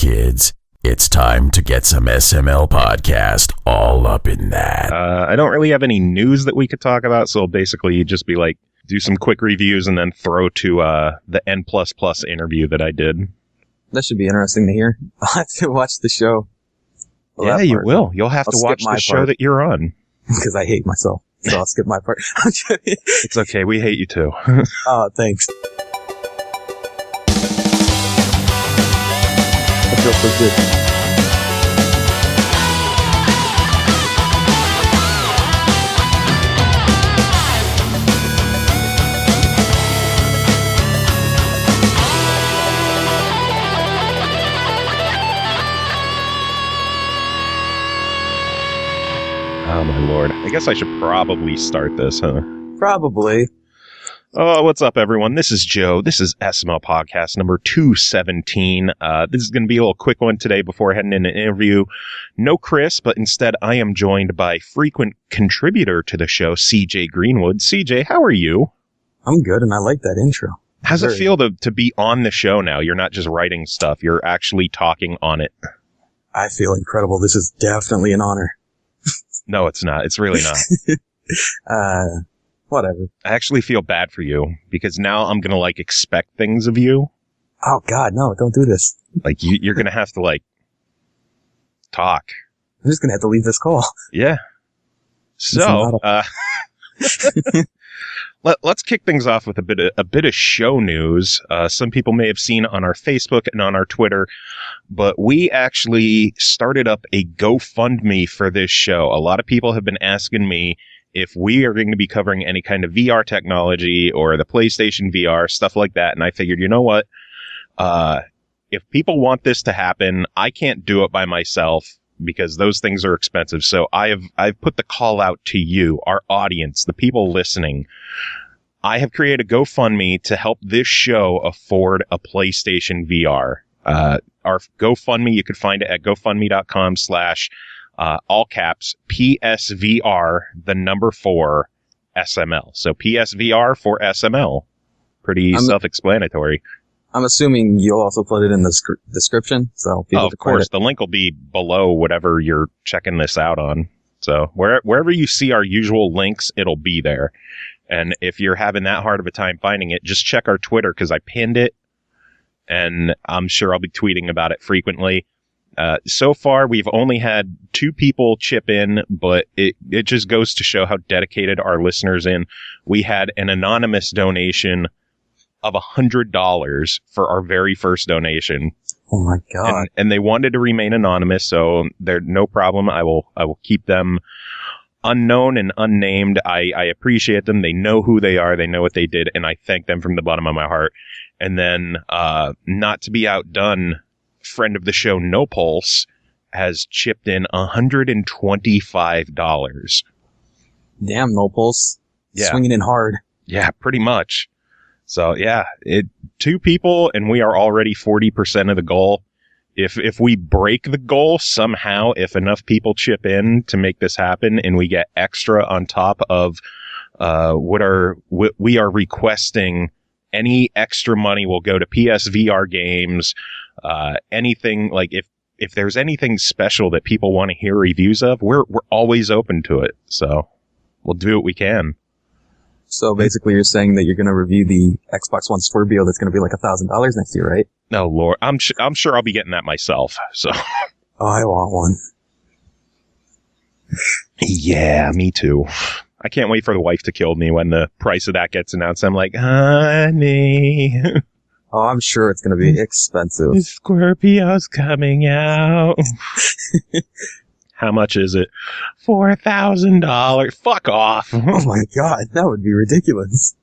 kids. It's time to get some SML podcast all up in that. I don't really have any news that we could talk about, so I'll basically just be like, do some quick reviews and then throw to the N++ interview that I did. That should be interesting to hear. I'll have to watch the show. Yeah, you will. You'll have to watch the show that you're on. Because I hate myself, so I'll skip my part. It's okay, we hate you too. Oh, thanks. I feel so good. Oh my lord. I guess I should probably start this, huh? Probably. Oh, what's up, everyone? This is Joe. This is SML Podcast number 217. This is going to be a little quick one today before heading into an interview. No Chris, but instead I am joined by frequent contributor to the show, CJ Greenwood. CJ, how are you? I'm good, and I like that intro. How's it feel to be on the show now? You're not just writing stuff. You're actually talking on it. I feel incredible. This is definitely an honor. No, it's not. It's really not. Whatever. I actually feel bad for you because now I'm going to expect things of you. Oh God, no, don't do this. You're going to have to talk. I'm just going to have to leave this call. Yeah. So, let's kick things off with a bit of show news. Some people may have seen on our Facebook and on our Twitter, but we actually started up a GoFundMe for this show. A lot of people have been asking me if we are going to be covering any kind of VR technology or the PlayStation VR, stuff like that. And I figured, you know what? If people want this to happen, I can't do it by myself because those things are expensive. So I've put the call out to you, our audience, the people listening. I have created a GoFundMe to help this show afford a PlayStation VR. Our GoFundMe, you could find it at gofundme.com/ all caps, PSVR, the number 4 SML. So PSVR for SML. Pretty self-explanatory. I'm assuming you'll also put it in the description. So people of course, the link will be below whatever you're checking this out on. So wherever you see our usual links, it'll be there. And if you're having that hard of a time finding it, just check our Twitter because I pinned it. And I'm sure I'll be tweeting about it frequently. So far, we've only had 2 people chip in, but it just goes to show how dedicated our listeners in. We had an anonymous donation of $100 for our very first donation. Oh my God. And they wanted to remain anonymous, so they're no problem. I will keep them unknown and unnamed. I appreciate them. They know who they are. They know what they did, and I thank them from the bottom of my heart. And then, not to be outdone, friend of the show, No Pulse, has chipped in $125. Damn, No Pulse. Yeah. Swinging in hard. Yeah, pretty much. So, yeah, 2 people, and we are already 40% of the goal. If we break the goal somehow, if enough people chip in to make this happen, and we get extra on top of what we are requesting, any extra money will go to PSVR games. Anything if there's anything special that people want to hear reviews of, we're always open to it. So we'll do what we can. So basically you're saying that you're going to review the Xbox One Scorpio that's going to be $1,000 next year, right? No, Lord. I'm sure I'll be getting that myself. So. Oh, I want one. Yeah, me too. I can't wait for the wife to kill me when the price of that gets announced. I'm like, honey. Oh, I'm sure it's going to be expensive. The Scorpio's coming out. How much is it? $4,000. Fuck off. Oh my God, that would be ridiculous.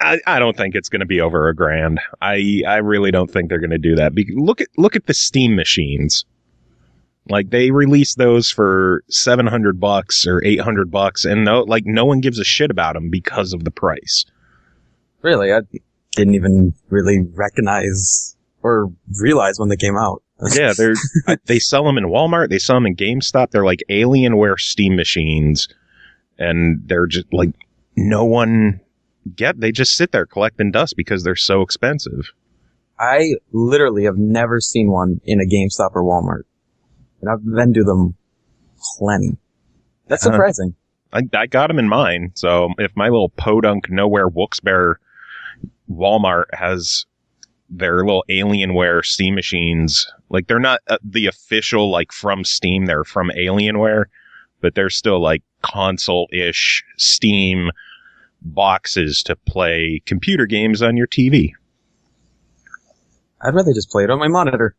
I don't think it's going to be over $1,000. I really don't think they're going to do that. Look at the Steam machines. They release those for $700 or $800, and no one gives a shit about them because of the price. Really, I didn't even really recognize or realize when they came out. Yeah, they sell them in Walmart. They sell them in GameStop. They're like Alienware Steam machines, and they're just no one they just sit there collecting dust because they're so expensive. I literally have never seen one in a GameStop or Walmart. And I've been to them plenty. That's surprising. I got them in mine. So if my little podunk nowhere Wooksbear Walmart has their little Alienware Steam machines, like they're not the official like from Steam, they're from Alienware, but they're still like console-ish Steam boxes to play computer games on your TV. I'd rather just play it on my monitor.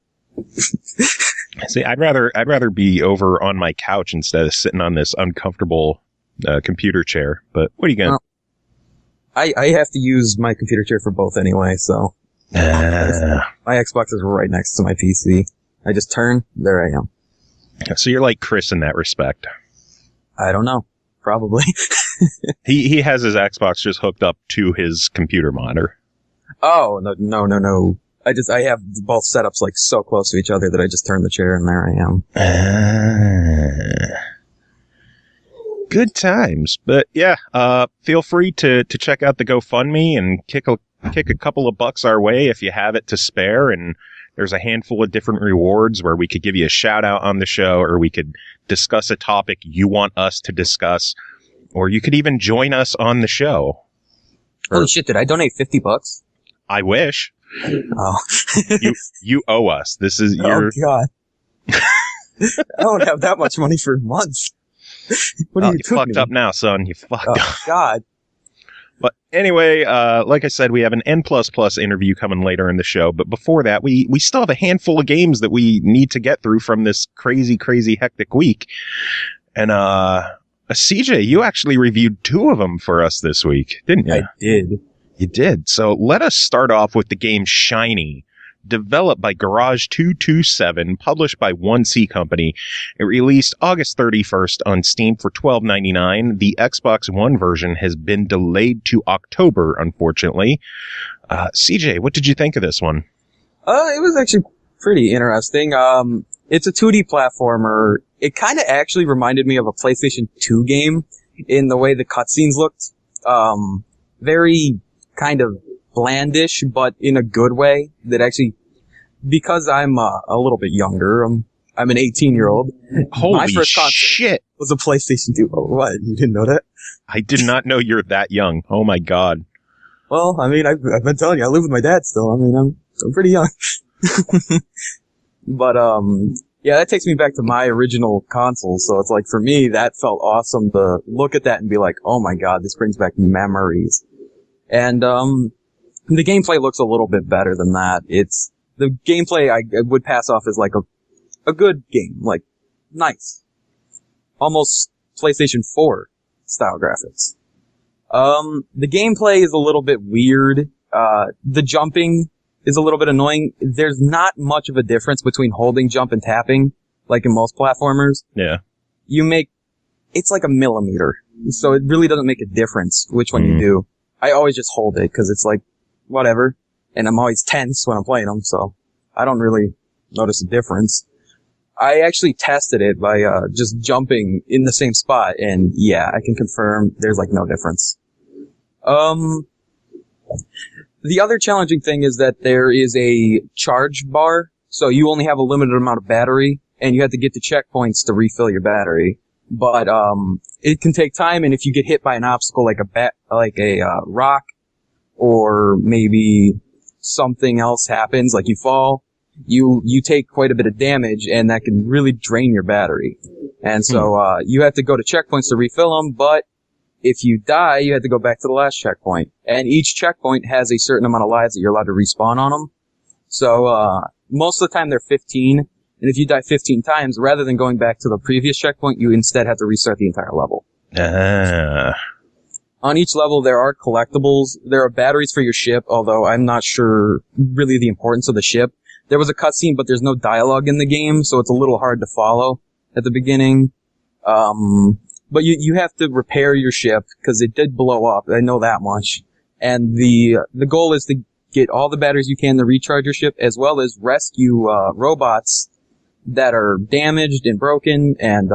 See, I'd rather be over on my couch instead of sitting on this uncomfortable computer chair. But what are you going to... I have to use my computer chair for both anyway, so... My Xbox is right next to my PC. I just turn, there I am. So you're like Chris in that respect. I don't know. Probably. He has his Xbox just hooked up to his computer monitor. Oh, no. I have both setups like so close to each other that I just turn the chair and there I am. Good times. But yeah, feel free to check out the GoFundMe and kick a couple of bucks our way if you have it to spare. And there's a handful of different rewards where we could give you a shout out on the show, or we could discuss a topic you want us to discuss, or you could even join us on the show. Holy shit, did I donate $50? I wish. Oh. you owe us. This is your... Oh, God. I don't have that much money for months. What are you fucked up now, son. You fucked up. God. But anyway, like I said, we have an N++ interview coming later in the show. But before that, we still have a handful of games that we need to get through from this crazy, crazy hectic week. And CJ, you actually reviewed 2 of them for us this week, didn't you? I did. You did. So let us start off with the game Shiny, developed by Garage 227, published by 1C Company. It released August 31st on Steam for $12.99. The Xbox One version has been delayed to October, unfortunately. CJ, what did you think of this one? It was actually pretty interesting. It's a 2D platformer. It kind of actually reminded me of a PlayStation 2 game in the way the cutscenes looked. Very kind of blandish, but in a good way. That actually, because I'm a little bit younger, I'm an 18-year-old. Holy my first console shit! Was a PlayStation 2. Oh, what? You didn't know that? I did not know you're that young. Oh my god. Well, I mean, I've been telling you, I live with my dad still. I mean, I'm pretty young. But yeah, that takes me back to my original console. So it's like, for me, that felt awesome to look at that and be like, oh my god, this brings back memories. And the gameplay looks a little bit better than that. It's the gameplay I would pass off as like a good game, like nice, almost PlayStation 4 style graphics. The gameplay is a little bit weird. The jumping is a little bit annoying. There's not much of a difference between holding jump and tapping, like in most platformers. Yeah. It's like a millimeter, so it really doesn't make a difference which one you do. I always just hold it, because it's like, whatever. And I'm always tense when I'm playing them, so I don't really notice a difference. I actually tested it by just jumping in the same spot, and yeah, I can confirm there's like no difference. The other challenging thing is that there is a charge bar, so you only have a limited amount of battery, and you have to get to checkpoints to refill your battery. But it can take time, and if you get hit by an obstacle like a rock, or maybe something else happens, like you fall, you take quite a bit of damage, and that can really drain your battery. And so you have to go to checkpoints to refill them, but if you die, you have to go back to the last checkpoint. And each checkpoint has a certain amount of lives that you're allowed to respawn on them. So most of the time they're 15. And if you die 15 times, rather than going back to the previous checkpoint, you instead have to restart the entire level. On each level, there are collectibles. There are batteries for your ship, although I'm not sure really the importance of the ship. There was a cutscene, but there's no dialogue in the game, so it's a little hard to follow at the beginning. But you have to repair your ship, because it did blow up. I know that much. And the goal is to get all the batteries you can to recharge your ship, as well as rescue robots that are damaged and broken, and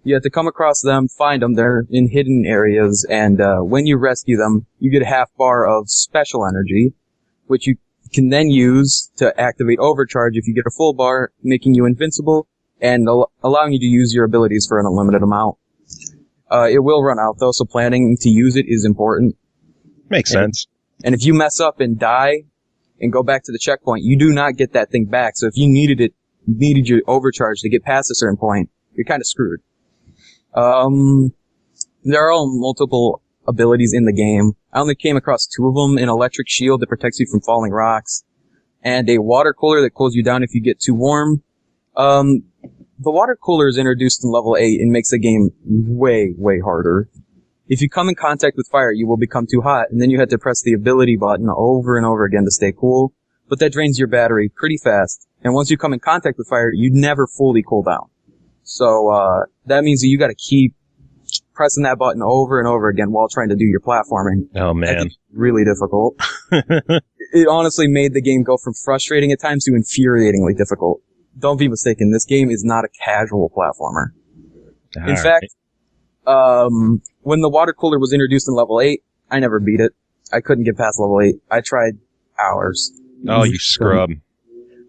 you have to come across them, find them. They're in hidden areas, and when you rescue them, you get a half bar of special energy, which you can then use to activate overcharge if you get a full bar, making you invincible and allowing you to use your abilities for an unlimited amount. It will run out though, so planning to use it is important. Makes sense. And if you mess up and die and go back to the checkpoint, you do not get that thing back. So if you needed your overcharge to get past a certain point, you're kind of screwed. There are multiple abilities in the game. I only came across 2 of them: an electric shield that protects you from falling rocks, and a water cooler that cools you down if you get too warm. The water cooler is introduced in level 8 and makes the game way, way harder. If you come in contact with fire, you will become too hot, and then you have to press the ability button over and over again to stay cool, but that drains your battery pretty fast, and once you come in contact with fire, you never fully cool down. So, that means that you gotta keep pressing that button over and over again while trying to do your platforming. Oh, man. It's really difficult. It honestly made the game go from frustrating at times to infuriatingly difficult. Don't be mistaken, this game is not a casual platformer. In fact, when the water cooler was introduced in level 8, I never beat it. I couldn't get past level 8. I tried hours. Oh, you scrub.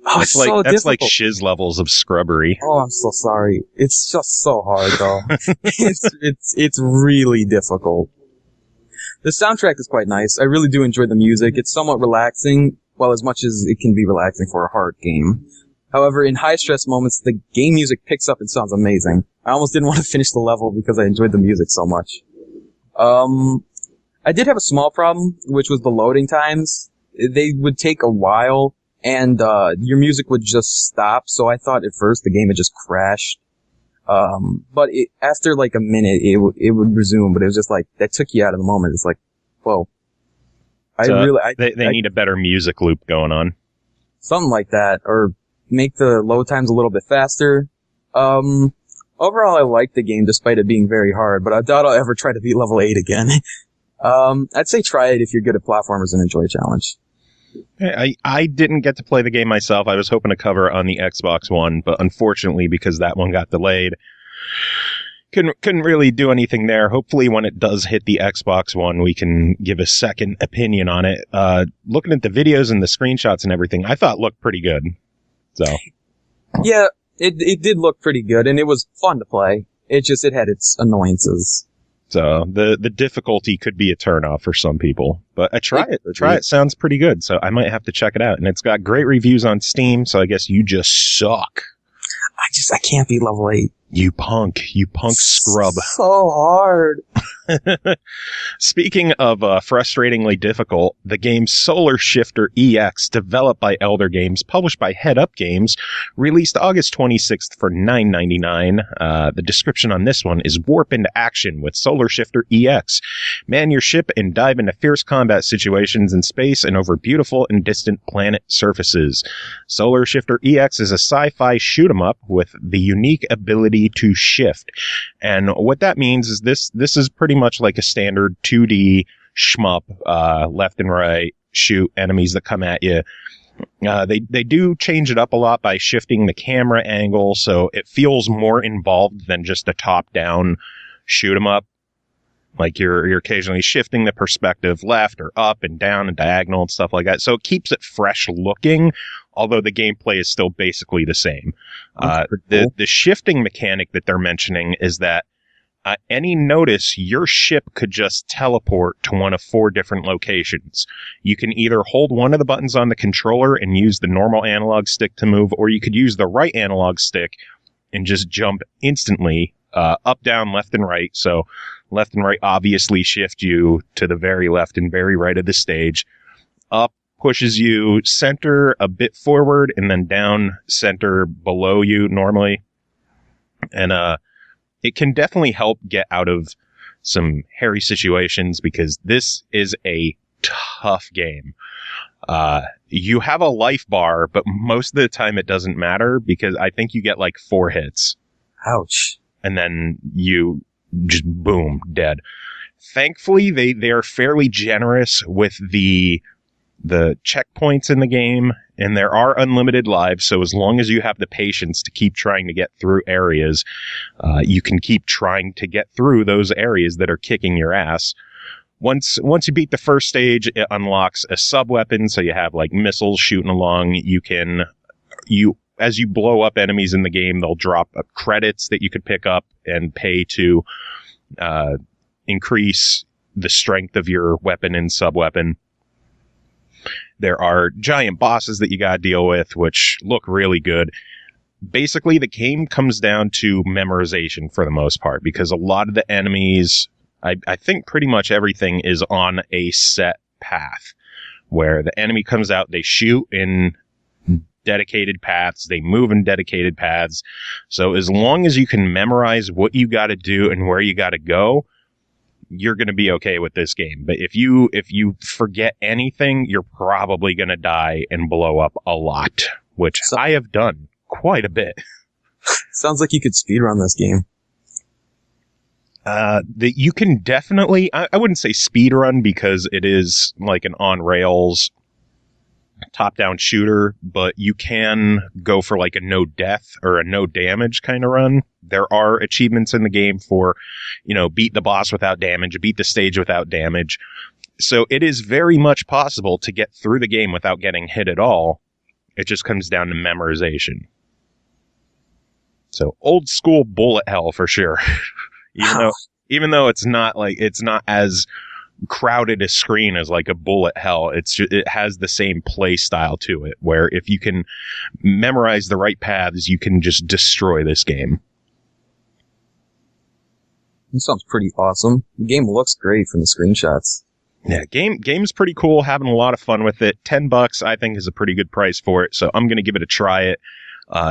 Oh, it's so that's like difficult. shiz levels of scrubbery. Oh, I'm so sorry. It's just so hard, though. It's really difficult. The soundtrack is quite nice. I really do enjoy the music. It's somewhat relaxing, well, as much as it can be relaxing for a hard game. However, in high-stress moments, the game music picks up and sounds amazing. I almost didn't want to finish the level because I enjoyed the music so much. I did have a small problem, which was the loading times. They would take a while, and your music would just stop, so I thought at first the game had just crashed. But after like a minute, it would resume, but it was just like, that took you out of the moment. It's like, whoa. They need a better music loop going on. Something like that, or make the load times a little bit faster. Overall, I like the game despite it being very hard, but I doubt I'll ever try to beat level 8 again. I'd say try it if you're good at platformers and enjoy a challenge. I didn't get to play the game myself. I was hoping to cover on the Xbox One, but unfortunately, because that one got delayed, couldn't really do anything there. Hopefully, when it does hit the Xbox One, we can give a second opinion on it. Looking at the videos and the screenshots and everything, I thought looked pretty good. So, yeah, it did look pretty good, and it was fun to play. It had its annoyances. So the difficulty could be a turnoff for some people, but Try it sounds pretty good. So I might have to check it out, and it's got great reviews on Steam. So I guess you just suck. I can't beat level 8. You punk scrub. So hard. Speaking of frustratingly difficult, the game Solar Shifter EX, developed by Elder Games, published by Headup Games, released August 26th for $9.99. The description on this one is: warp into action with Solar Shifter EX. Man your ship and dive into fierce combat situations in space and over beautiful and distant planet surfaces. Solar Shifter EX is a sci-fi shoot-'em-up with the unique ability to shift. And what that means is this is pretty much like a standard 2D shmup, left and right, shoot enemies that come at you. They do change it up a lot by shifting the camera angle, so it feels more involved than just a top-down shoot 'em up. Like you're occasionally shifting the perspective left or up and down and diagonal and stuff like that. So it keeps it fresh looking, although the gameplay is still basically the same. The shifting mechanic that they're mentioning is that any notice, your ship could just teleport to one of 4 different locations. You can either hold one of the buttons on the controller and use the normal analog stick to move, or you could use the right analog stick and just jump instantly up, down, left, and right. So left and right obviously shift you to the very left and very right of the stage. Up pushes you center a bit forward, and then down center below you normally. And it can definitely help get out of some hairy situations, because this is a tough game. You have a life bar, but most of the time it doesn't matter, because I think you get like 4 hits. Ouch. And then you just boom, dead. Thankfully, they are fairly generous with the checkpoints in the game, and there are unlimited lives, so as long as you have the patience to keep trying to get through areas, you can keep trying to get through those areas that are kicking your ass. Once you beat the first stage, it unlocks a sub-weapon, so you have like missiles shooting along. As you blow up enemies in the game, they'll drop credits that you could pick up and pay to increase the strength of your weapon and sub-weapon. There are giant bosses that you gotta deal with, which look really good. Basically, the game comes down to memorization for the most part, because a lot of the enemies, I think pretty much everything is on a set path, where the enemy comes out, they shoot in dedicated paths, they move in dedicated paths. So as long as you can memorize what you gotta do and where you gotta go, you're going to be okay with this game. But if you forget anything, you're probably going to die and blow up a lot, which I have done quite a bit. Sounds like you could speedrun this game. You can definitely, I wouldn't say speedrun because it is like an on-rails top-down shooter, but you can go for like a no death or a no damage kind of run. There are achievements in the game for, beat the boss without damage, beat the stage without damage. So it is very much possible to get through the game without getting hit at all. It just comes down to memorization. So old school bullet hell for sure. even though it's not as crowded a screen as like a bullet hell, it has the same play style to it, where if you can memorize the right paths, you can just destroy this game. This sounds pretty awesome. The game looks great from the screenshots. Yeah, game's pretty cool. Having a lot of fun with it. $10 I think is a pretty good price for it, so I'm gonna give it a try.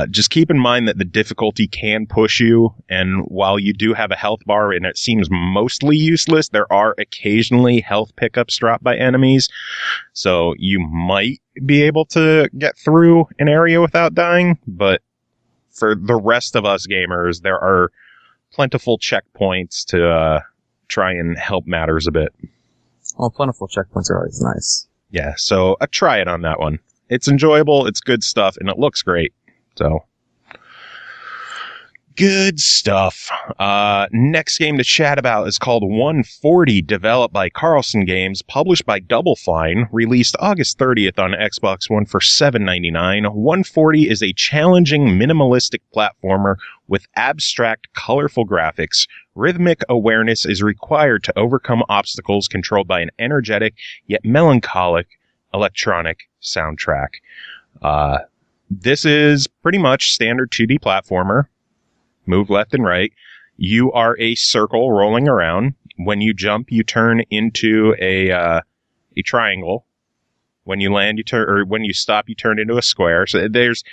Just keep in mind that the difficulty can push you, and while you do have a health bar and it seems mostly useless, there are occasionally health pickups dropped by enemies, so you might be able to get through an area without dying, but for the rest of us gamers, there are plentiful checkpoints to try and help matters a bit. Well, plentiful checkpoints are always nice. Yeah, so try it on that one. It's enjoyable, it's good stuff, and it looks great. So, good stuff. Next game to chat about is called 140, developed by Carlsen Games, published by Double Fine, released August 30th on Xbox One for $7.99. 140 is a challenging, minimalistic platformer with abstract, colorful graphics. Rhythmic awareness is required to overcome obstacles controlled by an energetic yet melancholic electronic soundtrack. This is pretty much standard 2D platformer. Move left and right. You are a circle rolling around. When you jump, you turn into a triangle. When you land, when you stop, you turn into a square. So there's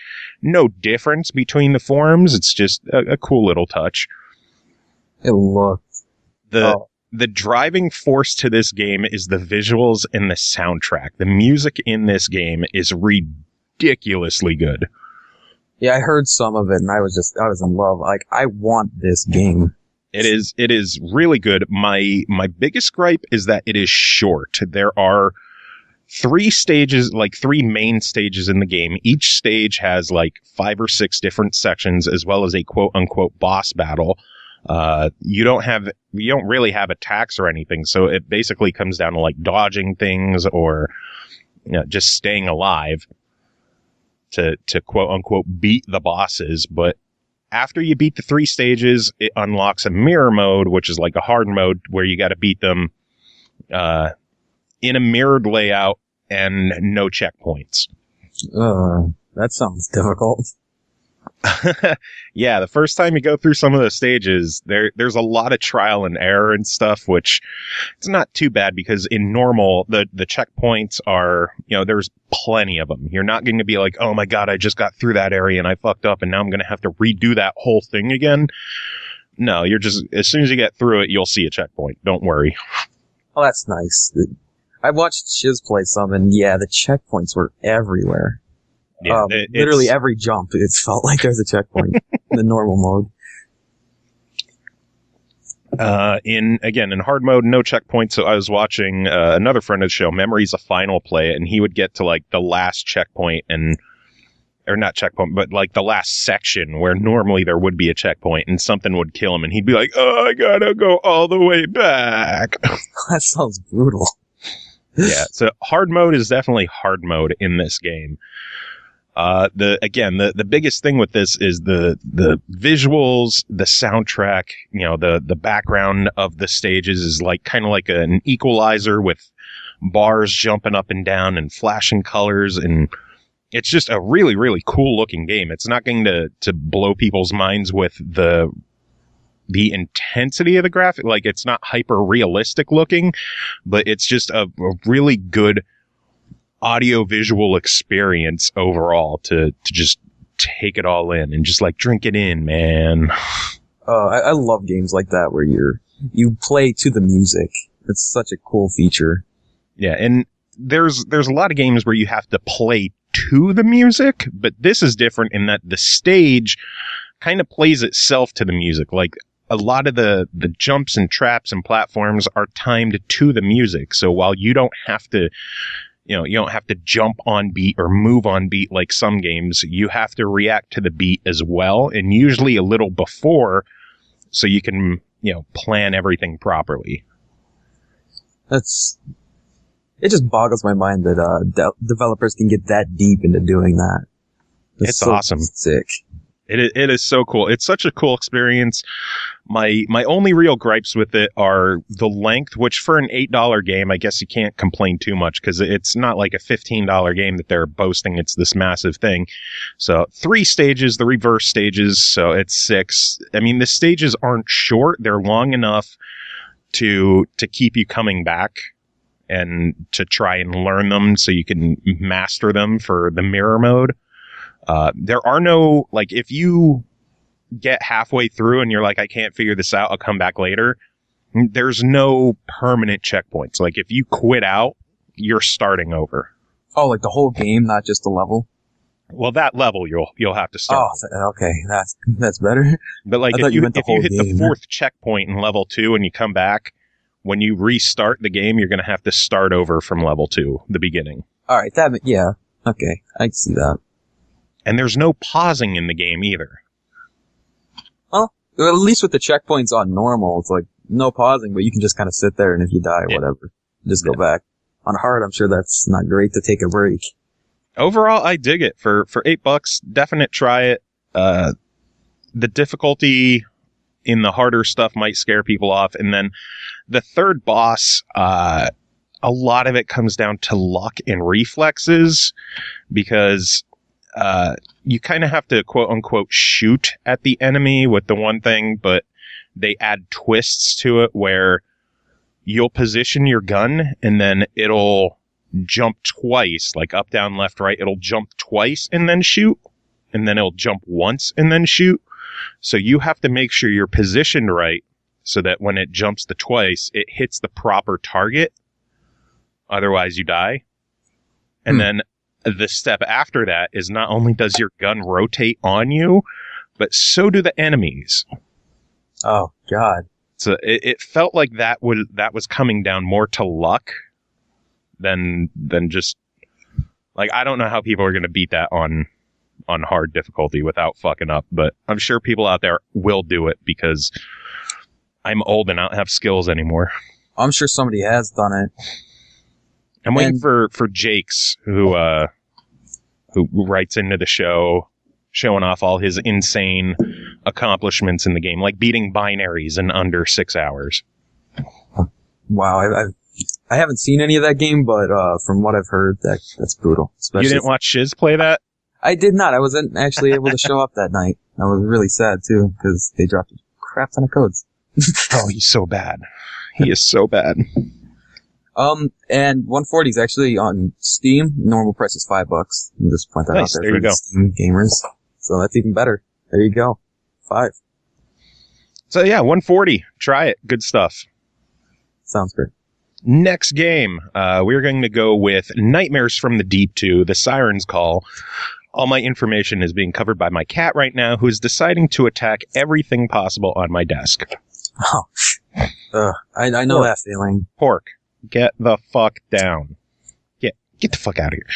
no difference between the forms. It's just a cool little touch. It looks. The driving force to this game is the visuals and the soundtrack. The music in this game is ridiculously good. Yeah, I heard some of it and I was in love. Like, I want this game. It is really good. My biggest gripe is that it is short. There are 3 stages, like 3 main stages in the game. Each stage has like 5 or 6 different sections, as well as a quote unquote boss battle. You don't really have attacks or anything, so it basically comes down to like dodging things or just staying alive to quote unquote beat the bosses. But after you beat the 3 stages, it unlocks a mirror mode, which is like a hard mode where you got to beat them in a mirrored layout and no checkpoints. That sounds difficult. Yeah, the first time you go through some of the stages, there's a lot of trial and error and stuff, which it's not too bad because in normal, the checkpoints are, there's plenty of them. You're not going to be like, oh my god, I just got through that area and I fucked up and now I'm going to have to redo that whole thing again. No, you're just, as soon as you get through it, you'll see a checkpoint. Don't worry. Oh, that's nice. I watched Shiz play some and yeah, the checkpoints were everywhere. Yeah, literally every jump, it felt like there's a checkpoint in the normal mode. In hard mode, no checkpoints. So I was watching another friend of the show, Memories of Final, play it, and he would get to like the last checkpoint, and or not checkpoint, but like the last section where normally there would be a checkpoint and something would kill him and he'd be like, oh, I gotta go all the way back. That sounds brutal. Yeah, so hard mode is definitely hard mode in this game. The biggest thing with this is the visuals, the soundtrack, you know, the background of the stages is like kind of like an equalizer with bars jumping up and down and flashing colors, and it's just a really, really cool looking game. It's not going to blow people's minds with the intensity of the graphic. Like, it's not hyper realistic looking, but it's just a really good audio visual experience overall to just take it all in and just like drink it in, man. I love games like that where you play to the music. It's such a cool feature. Yeah, and there's a lot of games where you have to play to the music, but this is different in that the stage kind of plays itself to the music. Like, a lot of the jumps and traps and platforms are timed to the music. So while you don't have to, you don't have to jump on beat or move on beat like some games, you have to react to the beat as well, and usually a little before, so you can, plan everything properly. It just boggles my mind that developers can get that deep into doing that. It's so awesome. Sick. It is so cool. It's such a cool experience. My only real gripes with it are the length, which for an $8 game, I guess you can't complain too much because it's not like a $15 game that they're boasting it's this massive thing. So 3 stages, the reverse stages, so it's 6. I mean, the stages aren't short. They're long enough to keep you coming back and to try and learn them so you can master them for the mirror mode. There are no, like, if you get halfway through and you're like, I can't figure this out, I'll come back later, there's no permanent checkpoints. Like, if you quit out, you're starting over. Oh, like the whole game, not just the level? Well, that level you'll have to start. Oh, okay, that's better. But like, if you hit the 4th checkpoint in level 2 and you come back, when you restart the game, you're going to have to start over from level 2, the beginning. All right, yeah, okay, I can see that. And there's no pausing in the game either. Well, at least with the checkpoints on normal, it's like no pausing, but you can just kind of sit there, and if you die, whatever, just go back. On hard, I'm sure that's not great to take a break. Overall, I dig it. For $8, definite try it. The difficulty in the harder stuff might scare people off, and then the third boss, a lot of it comes down to luck and reflexes, because you kind of have to quote unquote shoot at the enemy with the one thing, but they add twists to it where you'll position your gun and then it'll jump twice, like up, down, left, right. It'll jump twice and then shoot, and then it'll jump once and then shoot. So you have to make sure you're positioned right so that when it jumps the twice, it hits the proper target. Otherwise you die. And then the step after that is not only does your gun rotate on you, but so do the enemies. Oh, God. So it felt like that was coming down more to luck than just, like, I don't know how people are going to beat that on hard difficulty without fucking up, but I'm sure people out there will do it because I'm old and I don't have skills anymore. I'm sure somebody has done it. I'm waiting for Jakes, who writes into the show, showing off all his insane accomplishments in the game, like beating Binaries in under 6 hours. Wow, I haven't seen any of that game, but from what I've heard, that's brutal. You didn't watch Shiz play that? I did not. I wasn't actually able to show up that night. I was really sad, too, because they dropped a crap ton of codes. Oh, he's so bad. He is so bad. And 140 is actually on Steam. Normal price is $5. I'll just point that out there for the Steam gamers. So that's even better. There you go. 5. So yeah, 140. Try it. Good stuff. Sounds great. Next game, we're going to go with Nightmares from the Deep 2, The Siren's Call. All my information is being covered by my cat right now, who is deciding to attack everything possible on my desk. Oh, I know that feeling. Pork, get the fuck down. Get the fuck out of here.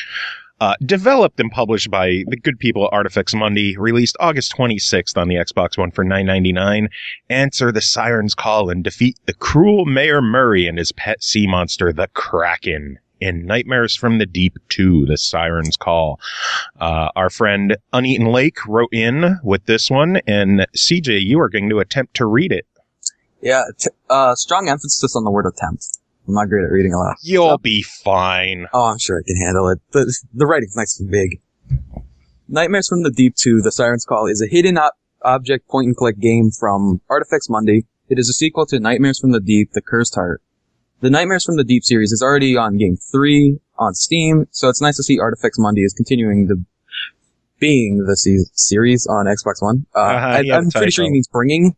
Developed and published by the good people at Artifex Mundi, released August 26th on the Xbox One for $9.99. Answer the Siren's call and defeat the cruel Mayor Murray and his pet sea monster, the Kraken, in Nightmares from the Deep 2, the Siren's Call. Our friend Uneaten Lake wrote in with this one, and CJ, you are going to attempt to read it. Yeah, strong emphasis on the word attempt. I'm not great at reading a lot. You'll be fine. Oh, I'm sure I can handle it. The writing's nice and big. Nightmares from the Deep 2, The Siren's Call, is a hidden object point-and-click game from Artifex Mundi. It is a sequel to Nightmares from the Deep, The Cursed Heart. The Nightmares from the Deep series is already on Game 3 on Steam, so it's nice to see Artifex Mundi is continuing to being the series on Xbox One. I'm pretty sure he means bringing.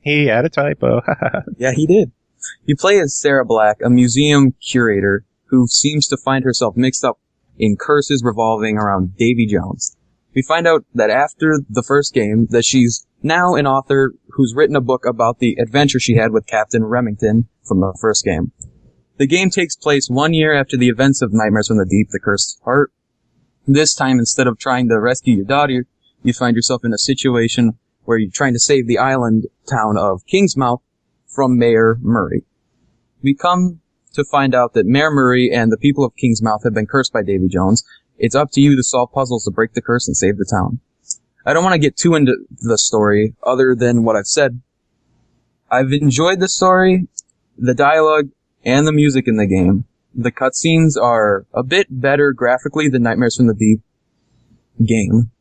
He had a typo. Yeah, he did. You play as Sarah Black, a museum curator who seems to find herself mixed up in curses revolving around Davy Jones. We find out that after the first game that she's now an author who's written a book about the adventure she had with Captain Remington from the first game. The game takes place 1 year after the events of Nightmares from the Deep, The Cursed Heart. This time, instead of trying to rescue your daughter, you find yourself in a situation where you're trying to save the island town of Kingsmouth from Mayor Murray. We come to find out that Mayor Murray and the people of Kingsmouth have been cursed by Davy Jones. It's up to you to solve puzzles to break the curse and save the town. I don't want to get too into the story other than what I've said. I've enjoyed the story, the dialogue, and the music in the game. The cutscenes are a bit better graphically than Nightmares from the Deep game.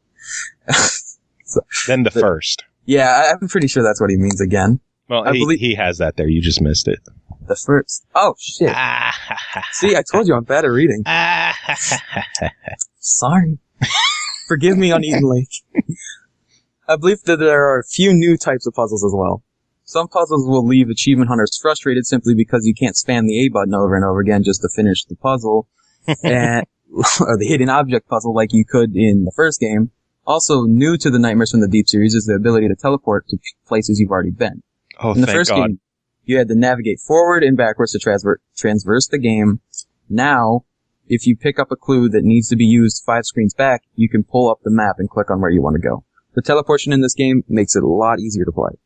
Than the first. Yeah, I'm pretty sure that's what he means again. Well, he has that there. You just missed it. The first. Oh, shit. See, I told you I'm bad at reading. Sorry. Forgive me, Uneaten Lake. I believe that there are a few new types of puzzles as well. Some puzzles will leave achievement hunters frustrated simply because you can't spam the A button over and over again just to finish the puzzle, or the hidden object puzzle like you could in the first game. Also, new to the Nightmares from the Deep series is the ability to teleport to places you've already been. Oh, in the thank first God. game, you had to navigate forward and backwards to transverse the game. Now, if you pick up a clue that needs to be used 5 screens back, you can pull up the map and click on where you want to go. The teleportation in this game makes it a lot easier to play.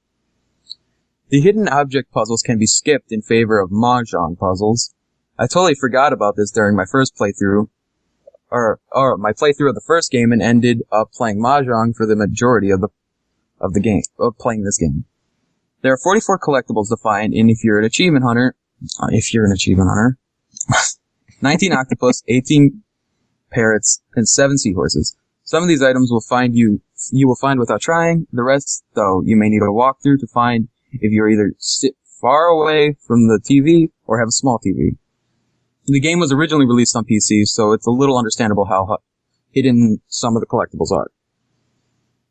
The hidden object puzzles can be skipped in favor of mahjong puzzles. I totally forgot about this during my first playthrough, or my playthrough of the first game, and ended up playing mahjong for the majority of the game, of playing this game. There are 44 collectibles to find, and if you're an achievement hunter, 19 octopus, 18 parrots, and 7 seahorses. Some of these items you will find without trying. The rest, though, you may need a walkthrough to find if you either sit far away from the TV or have a small TV. The game was originally released on PC, so it's a little understandable how hidden some of the collectibles are.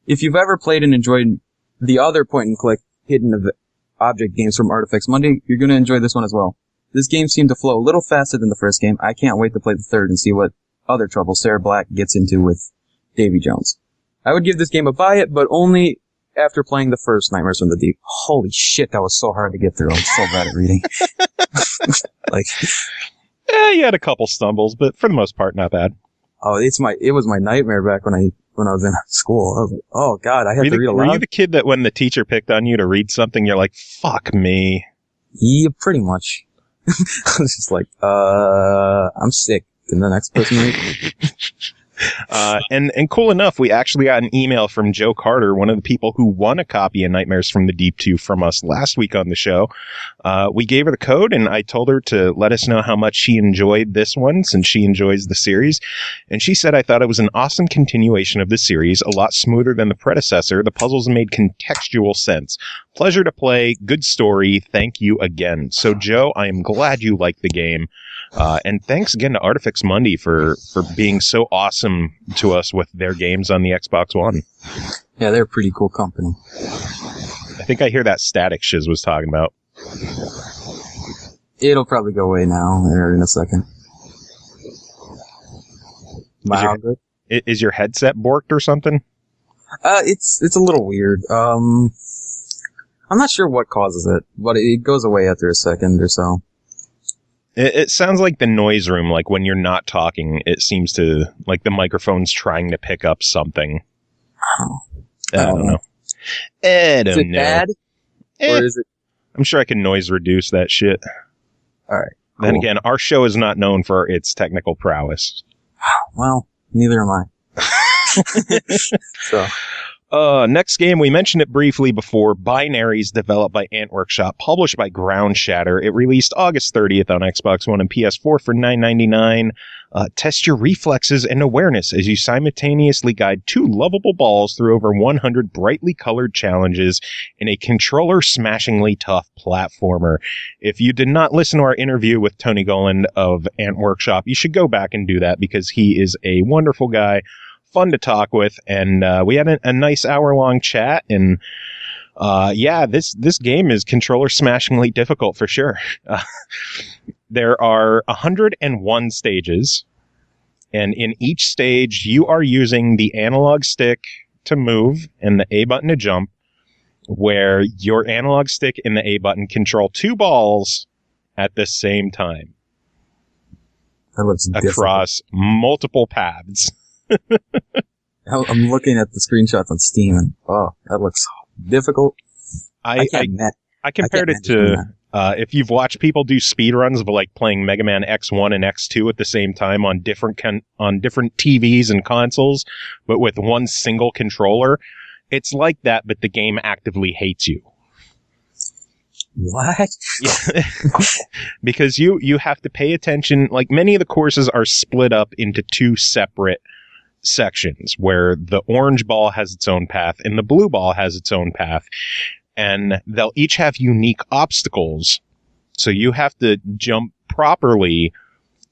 If you've ever played and enjoyed the other point-and-click hidden object games from Artifex Mundi, you're going to enjoy this one as well. This game seemed to flow a little faster than the first game. I can't wait to play the third and see what other trouble Sarah Black gets into with Davy Jones. I would give this game a buy it, but only after playing the first Nightmares from the Deep. Holy shit, that was so hard to get through. I'm so bad at reading. You had a couple stumbles, but for the most part, not bad. Oh, it was my nightmare back when I was in school. I was like, oh god, I had to read aloud. Were you the kid that when the teacher picked on you to read something, you're like, fuck me? Yeah, pretty much. I was just like, I'm sick. Can the next person read? And cool enough, we actually got an email from Joe Carter, one of the people who won a copy of Nightmares from the Deep 2 from us last week on the show. We gave her the code, and I told her to let us know how much she enjoyed this one, since she enjoys the series. And she said, I thought it was an awesome continuation of the series, a lot smoother than the predecessor. The puzzles made contextual sense. Pleasure to play. Good story. Thank you again. So, Joe, I am glad you liked the game. And thanks again to Artifex Mundi for being so awesome to us with their games on the Xbox One. Yeah, they're a pretty cool company. I think I hear that static Shiz was talking about. It'll probably go away now or in a second. Is your headset borked or something? It's a little weird. I'm not sure what causes it, but it goes away after a second or so. It sounds like the noise room, like when you're not talking, it seems to, like the microphone's trying to pick up something. Oh. I don't know. Is it bad? Or is it? I'm sure I can noise reduce that shit. All right. Cool. Then again, our show is not known for its technical prowess. Well, neither am I. So. Next game, we mentioned it briefly before. Binaries, developed by Ant Workshop, published by Shatter. It released August 30th on Xbox One and PS4 for $9.99. Test your reflexes and awareness as you simultaneously guide 2 lovable balls through over 100 brightly colored challenges in a controller-smashingly tough platformer. If you did not listen to our interview with Tony Goland of Ant Workshop, you should go back and do that because he is a wonderful guy, fun to talk with, and we had a nice hour-long chat, and this game is controller-smashingly difficult for sure. There are 101 stages, and in each stage, you are using the analog stick to move and the A button to jump, where your analog stick and the A button control 2 balls at the same time. That looks across multiple paths. I'm looking at the screenshots on Steam, and that looks difficult. I compared it to if you've watched people do speedruns of like playing Mega Man X1 and X2 at the same time on different TVs and consoles, but with one single controller. It's like that, but the game actively hates you. What? Yeah. Because you have to pay attention. Like, many of the courses are split up into 2 separate sections, where the orange ball has its own path and the blue ball has its own path, and they'll each have unique obstacles, so you have to jump properly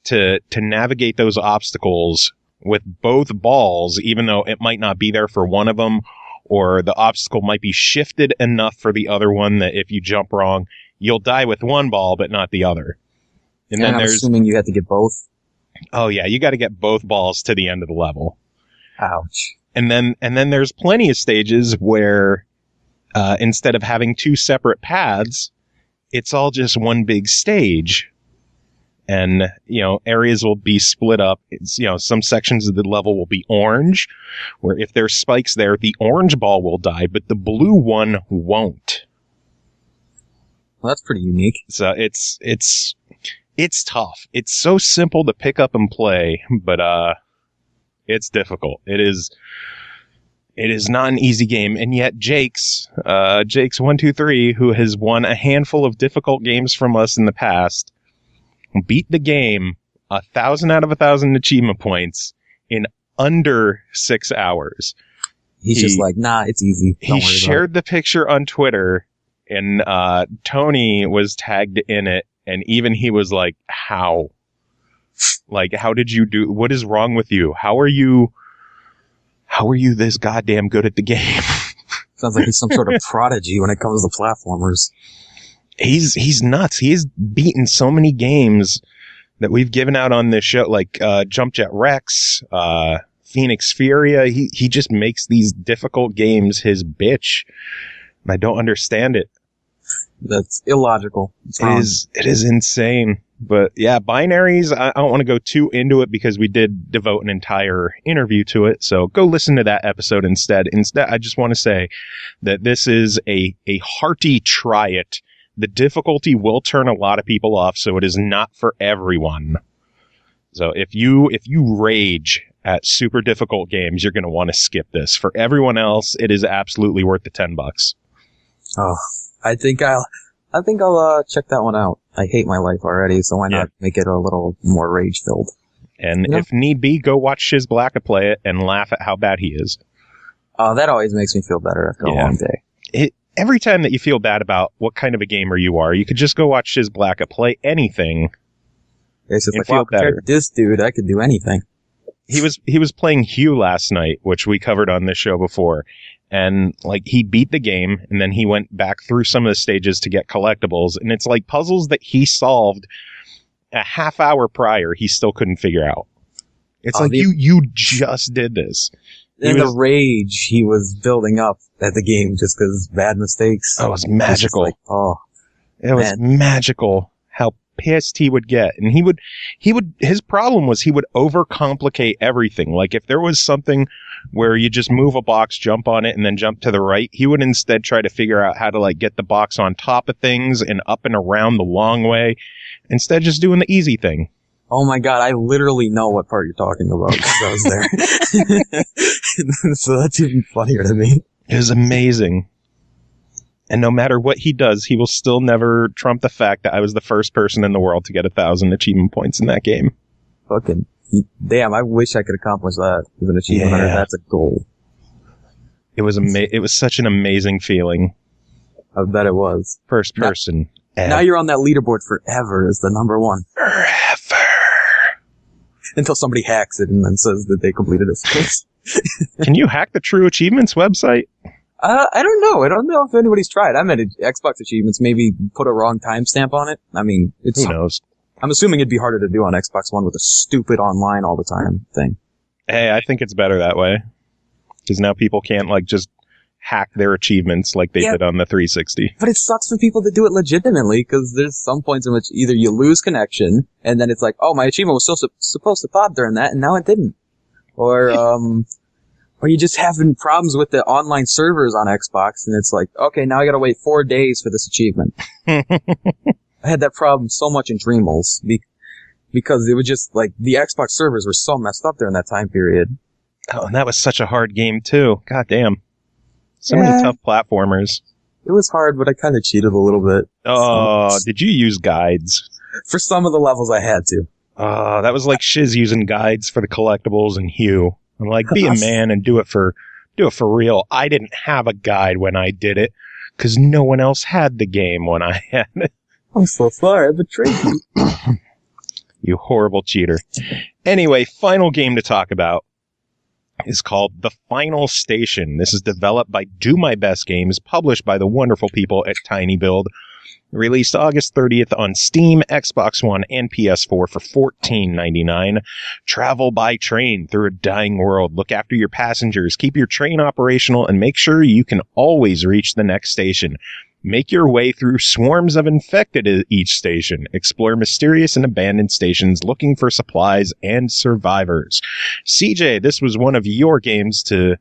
to navigate those obstacles with both balls, even though it might not be there for one of them, or the obstacle might be shifted enough for the other one that if you jump wrong, you'll die with one ball but not the other. And then I'm assuming you have to get both. Oh yeah, you got to get both balls to the end of the level. Ouch. And then there's plenty of stages where instead of having 2 separate paths, it's all just one big stage. And, areas will be split up. It's, some sections of the level will be orange, where if there's spikes there, the orange ball will die, but the blue one won't. Well, that's pretty unique. So it's tough. It's so simple to pick up and play, but it's difficult. It is not an easy game, and yet Jake's 123, who has won a handful of difficult games from us in the past, beat the game 1,000 out of 1,000 achievement points in under 6 hours. He's just like, nah, it's easy. He shared the picture on Twitter, and Tony was tagged in it, and even he was like, how? Like, how did you do? What is wrong with you? How are you this goddamn good at the game? Sounds like he's some sort of prodigy when it comes to platformers. He's nuts. He's beaten so many games that we've given out on this show, like Jump Jet Rex, Phoenix Furia. He just makes these difficult games his bitch. And I don't understand it. That's illogical. It is insane. But yeah, Binaries, I don't want to go too into it because we did devote an entire interview to it. So go listen to that episode instead. Instead, I just want to say that this is a hearty try it. The difficulty will turn a lot of people off, so it is not for everyone. So if you rage at super difficult games, you're going to want to skip this. For everyone else, it is absolutely worth the $10. Oh, I think I'll check that one out. I hate my life already, so why not make it a little more rage-filled? And if need be, go watch Shiz Blacka play it and laugh at how bad he is. That always makes me feel better after a long day. Every time that you feel bad about what kind of a gamer you are, you could just go watch Shiz Blacka play anything. It's just like, wow, compared to this dude, I could do anything. He was playing Hue last night, which we covered on this show before. And like, he beat the game, and then he went back through some of the stages to get collectibles, and it's like puzzles that he solved a half hour prior he still couldn't figure out. It's like, you just did this. And the rage he was building up at the game just because bad mistakes. Oh, it was magical. It was magical how pissed he would get. And his problem was he would overcomplicate everything. Like if there was something where you just move a box, jump on it, and then jump to the right, he would instead try to figure out how to like get the box on top of things and up and around the long way, instead of just doing the easy thing. Oh my god, I literally know what part you're talking about because I was there. So that's even funnier to me. It was amazing. And no matter what he does, he will still never trump the fact that I was the first person in the world to get 1,000 achievement points in that game. Fucking damn, I wish I could accomplish that with an achievement hunter. That's a goal. It was it was such an amazing feeling. I bet it was. First person. Now you're on that leaderboard forever as the number one. Forever. Until somebody hacks it and then says that they completed it. Can you hack the True Achievements website? I don't know. I don't know if anybody's tried. I'm at Xbox Achievements. Maybe put a wrong timestamp on it. I mean, who knows? I'm assuming it'd be harder to do on Xbox One with a stupid online all the time thing. Hey, I think it's better that way. Because now people can't, like, just hack their achievements like they did on the 360. But it sucks for people that do it legitimately, because there's some points in which either you lose connection, and then it's like, oh, my achievement was supposed to pop during that, and now it didn't. Or you're just having problems with the online servers on Xbox, and it's like, okay, now I gotta wait 4 days for this achievement. I had that problem so much in Dreamals, because it was just, like, the Xbox servers were so messed up during that time period. Oh, and that was such a hard game, too. God damn. So many tough platformers. It was hard, but I kind of cheated a little bit. Oh, did you use guides? For some of the levels, I had to. Oh, that was like Shiz using guides for the collectibles and Hue. I'm like, be a man and do it for real. I didn't have a guide when I did it, because no one else had the game when I had it. I'm so sorry, I betrayed you. You horrible cheater. Anyway, final game to talk about is called The Final Station. This is developed by Do My Best Games, published by the wonderful people at tinyBuild. Released August 30th on Steam, Xbox One, and PS4 for $14.99. Travel by train through a dying world. Look after your passengers. Keep your train operational and make sure you can always reach the next station. Make your way through swarms of infected at each station. Explore mysterious and abandoned stations looking for supplies and survivors. CJ, this was one of your games to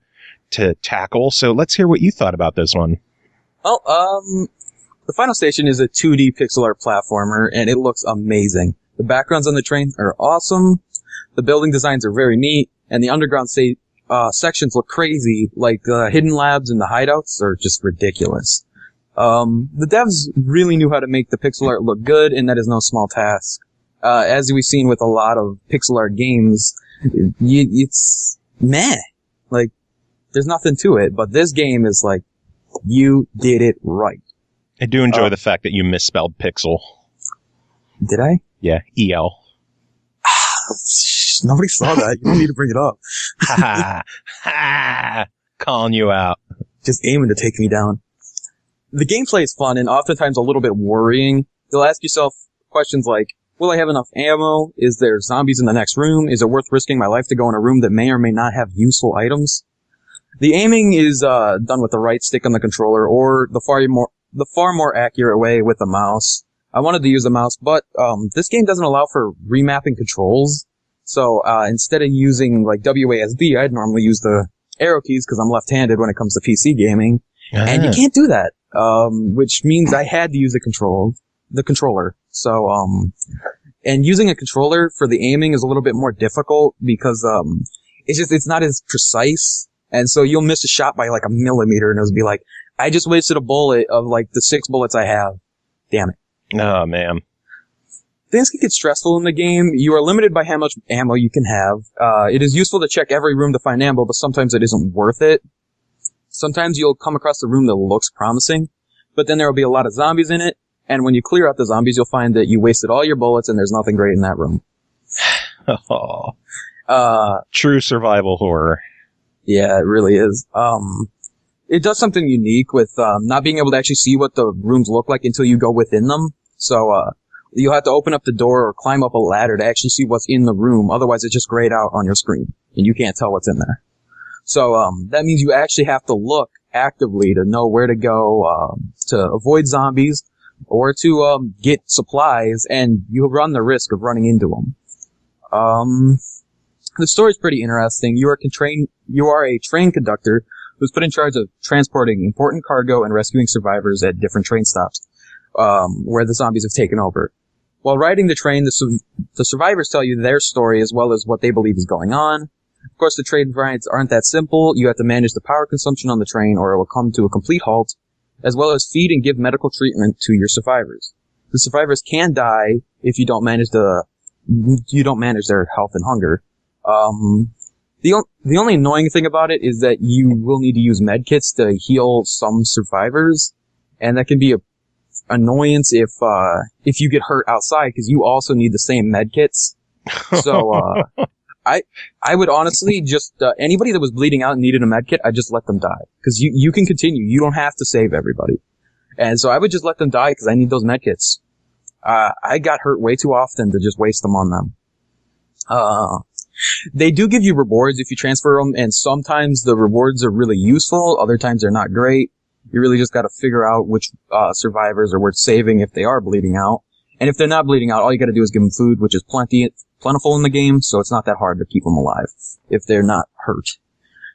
tackle, so let's hear what you thought about this one. Well, The Final Station is a 2D pixel art platformer, and it looks amazing. The backgrounds on the train are awesome, the building designs are very neat, and the underground sections look crazy, like the hidden labs and the hideouts are just ridiculous. The devs really knew how to make the pixel art look good, and that is no small task. As we've seen with a lot of pixel art games, it's meh. Like, there's nothing to it, but this game is like, you did it right. I do enjoy the fact that you misspelled pixel. Did I? Yeah, EL. Nobody saw that. You don't need to bring it up. Ha! Calling you out. Just aiming to take me down. The gameplay is fun and oftentimes a little bit worrying. You'll ask yourself questions like, will I have enough ammo? Is there zombies in the next room? Is it worth risking my life to go in a room that may or may not have useful items? The aiming is done with the right stick on the controller or the far more accurate way with the mouse. I wanted to use the mouse, but this game doesn't allow for remapping controls. So instead of using like WASD, I'd normally use the arrow keys because I'm left-handed when it comes to PC gaming. And you can't do that, which means I had to use the controller. So, and using a controller for the aiming is a little bit more difficult because it's not as precise. And so you'll miss a shot by like a millimeter and it'll be like, I just wasted a bullet of like the 6 bullets I have. Damn it. Oh, man. Things can get stressful in the game. You are limited by how much ammo you can have. It is useful to check every room to find ammo, but sometimes it isn't worth it. Sometimes you'll come across a room that looks promising, but then there will be a lot of zombies in it, and when you clear out the zombies, you'll find that you wasted all your bullets and there's nothing great in that room. True survival horror. Yeah, it really is. It does something unique with not being able to actually see what the rooms look like until you go within them. So you'll have to open up the door or climb up a ladder to actually see what's in the room. Otherwise, it's just grayed out on your screen, and you can't tell what's in there. So that means you actually have to look actively to know where to go to avoid zombies. or to get supplies, and you run the risk of running into them. The story's pretty interesting. You are a train conductor who's put in charge of transporting important cargo and rescuing survivors at different train stops, where the zombies have taken over. While riding the train, the survivors tell you their story as well as what they believe is going on. Of course, the train rides aren't that simple. You have to manage the power consumption on the train, or it will come to a complete halt, as well as feed and give medical treatment to your survivors. The survivors can die if you don't manage their health and hunger. The only annoying thing about it is that you will need to use medkits to heal some survivors, and that can be a annoyance if you get hurt outside, because you also need the same medkits. So I would honestly just anybody that was bleeding out and needed a medkit, I'd just let them die, because you can continue. You don't have to save everybody, and so I would just let them die because I need those medkits. I got hurt way too often to just waste them on them. They do give you rewards if you transfer them, and sometimes the rewards are really useful, other times they're not great. You really just gotta figure out which survivors are worth saving if they are bleeding out. And if they're not bleeding out, all you gotta do is give them food, which is plentiful in the game, so it's not that hard to keep them alive if they're not hurt.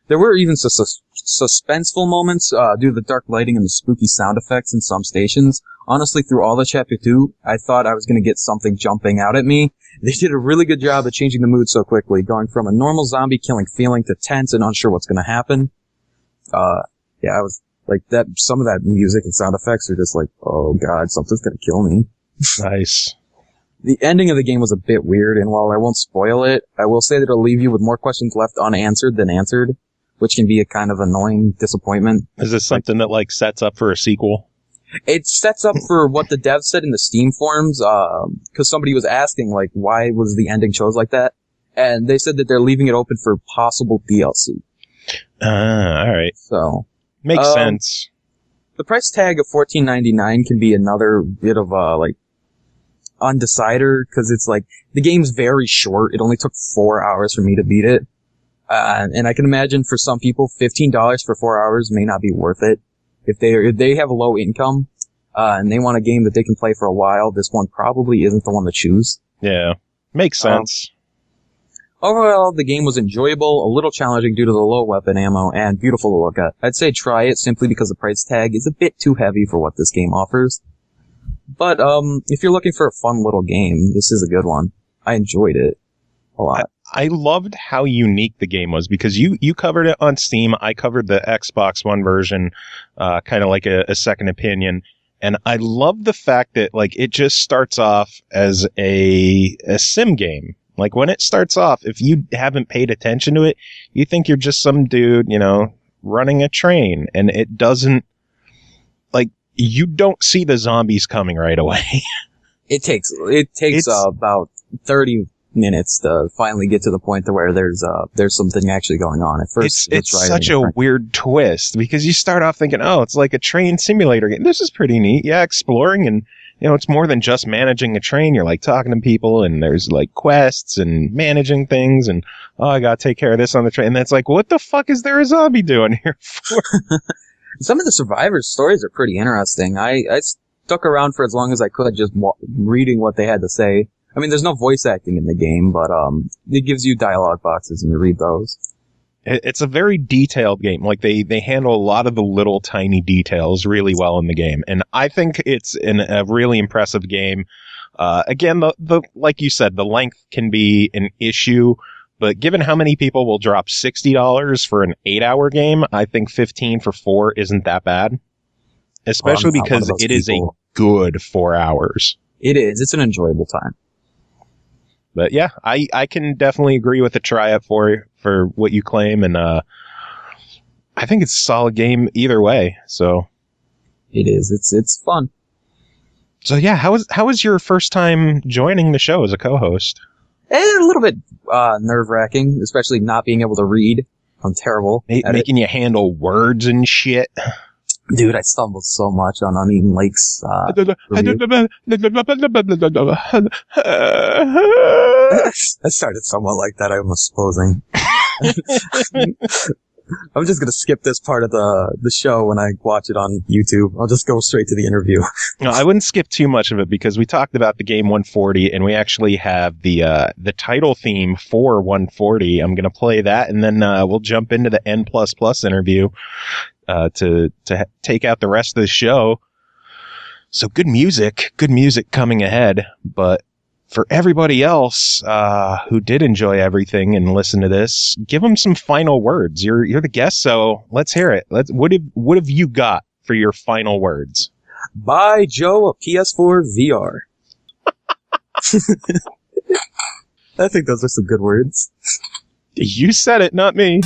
There were even suspenseful moments due to the dark lighting and the spooky sound effects in some stations. Honestly, through all of Chapter 2, I thought I was going to get something jumping out at me. They did a really good job of changing the mood so quickly, going from a normal zombie killing feeling to tense and unsure what's going to happen. Yeah, I was like that. Some of that music and sound effects are just like, oh god, something's going to kill me. Nice. The ending of the game was a bit weird, and while I won't spoil it, I will say that it'll leave you with more questions left unanswered than answered, which can be a kind of annoying disappointment. Is this something that like sets up for a sequel? It sets up for what the devs said in the Steam forums, because somebody was asking, like, why was the ending chose like that? And they said that they're leaving it open for possible DLC. Alright. So. Makes sense. The price tag of $14.99 can be another bit of undecider, because it's like, the game's very short. It only took 4 hours for me to beat it. And I can imagine for some people, $15 for 4 hours may not be worth it. If they have a low income, and they want a game that they can play for a while, this one probably isn't the one to choose. Yeah. Makes sense. Overall, the game was enjoyable, a little challenging due to the low weapon ammo, and beautiful to look at. I'd say try it simply because the price tag is a bit too heavy for what this game offers. But, if you're looking for a fun little game, this is a good one. I enjoyed it a lot. I loved how unique the game was, because you covered it on Steam. I covered the Xbox One version, kind of like a second opinion. And I love the fact that, like, it just starts off as a sim game. Like, when it starts off, if you haven't paid attention to it, you think you're just some dude, running a train. And it doesn't, like, you don't see the zombies coming right away. It takes about 30 minutes to finally get to the point to where there's something actually going on. At first, it's such a weird twist, because you start off thinking, oh, it's like a train simulator game. This is pretty neat. Yeah, exploring, and it's more than just managing a train. You're like talking to people, and there's like quests and managing things, and I gotta take care of this on the train. And it's like, what the fuck is there a zombie doing here for? Some of the survivors' stories are pretty interesting. I stuck around for as long as I could, just reading what they had to say. I mean, there's no voice acting in the game, but it gives you dialogue boxes, and you read those. It's a very detailed game. Like, they handle a lot of the little tiny details really well in the game, and I think it's a really impressive game. Again, the like you said, the length can be an issue, but given how many people will drop $60 for an 8-hour game, I think $15 for 4 isn't that bad. Especially because it is a good 4 hours. It is. It's an enjoyable time. But yeah, I can definitely agree with the try-up for what you claim, and I think it's a solid game either way. So it is. It's fun. So yeah, how was your first time joining the show as a co-host? A little bit nerve-wracking, especially not being able to read. I'm terrible at making you handle words and shit. Dude, I stumbled so much on Uneaten Lake's I started somewhat like that, I'm supposing. I'm just gonna skip this part of the show when I watch it on YouTube. I'll just go straight to the interview. No, I wouldn't skip too much of it because we talked about the game 140, and we actually have the title theme for 140. I'm gonna play that, and then we'll jump into the N++ interview to take out the rest of the show. So good music coming ahead, but for everybody else who did enjoy everything and listen to this, give them some final words. You're the guest, so let's hear it. What have you got for your final words? Buy Joe a PS4 VR. I think those are some good words. You said it, not me.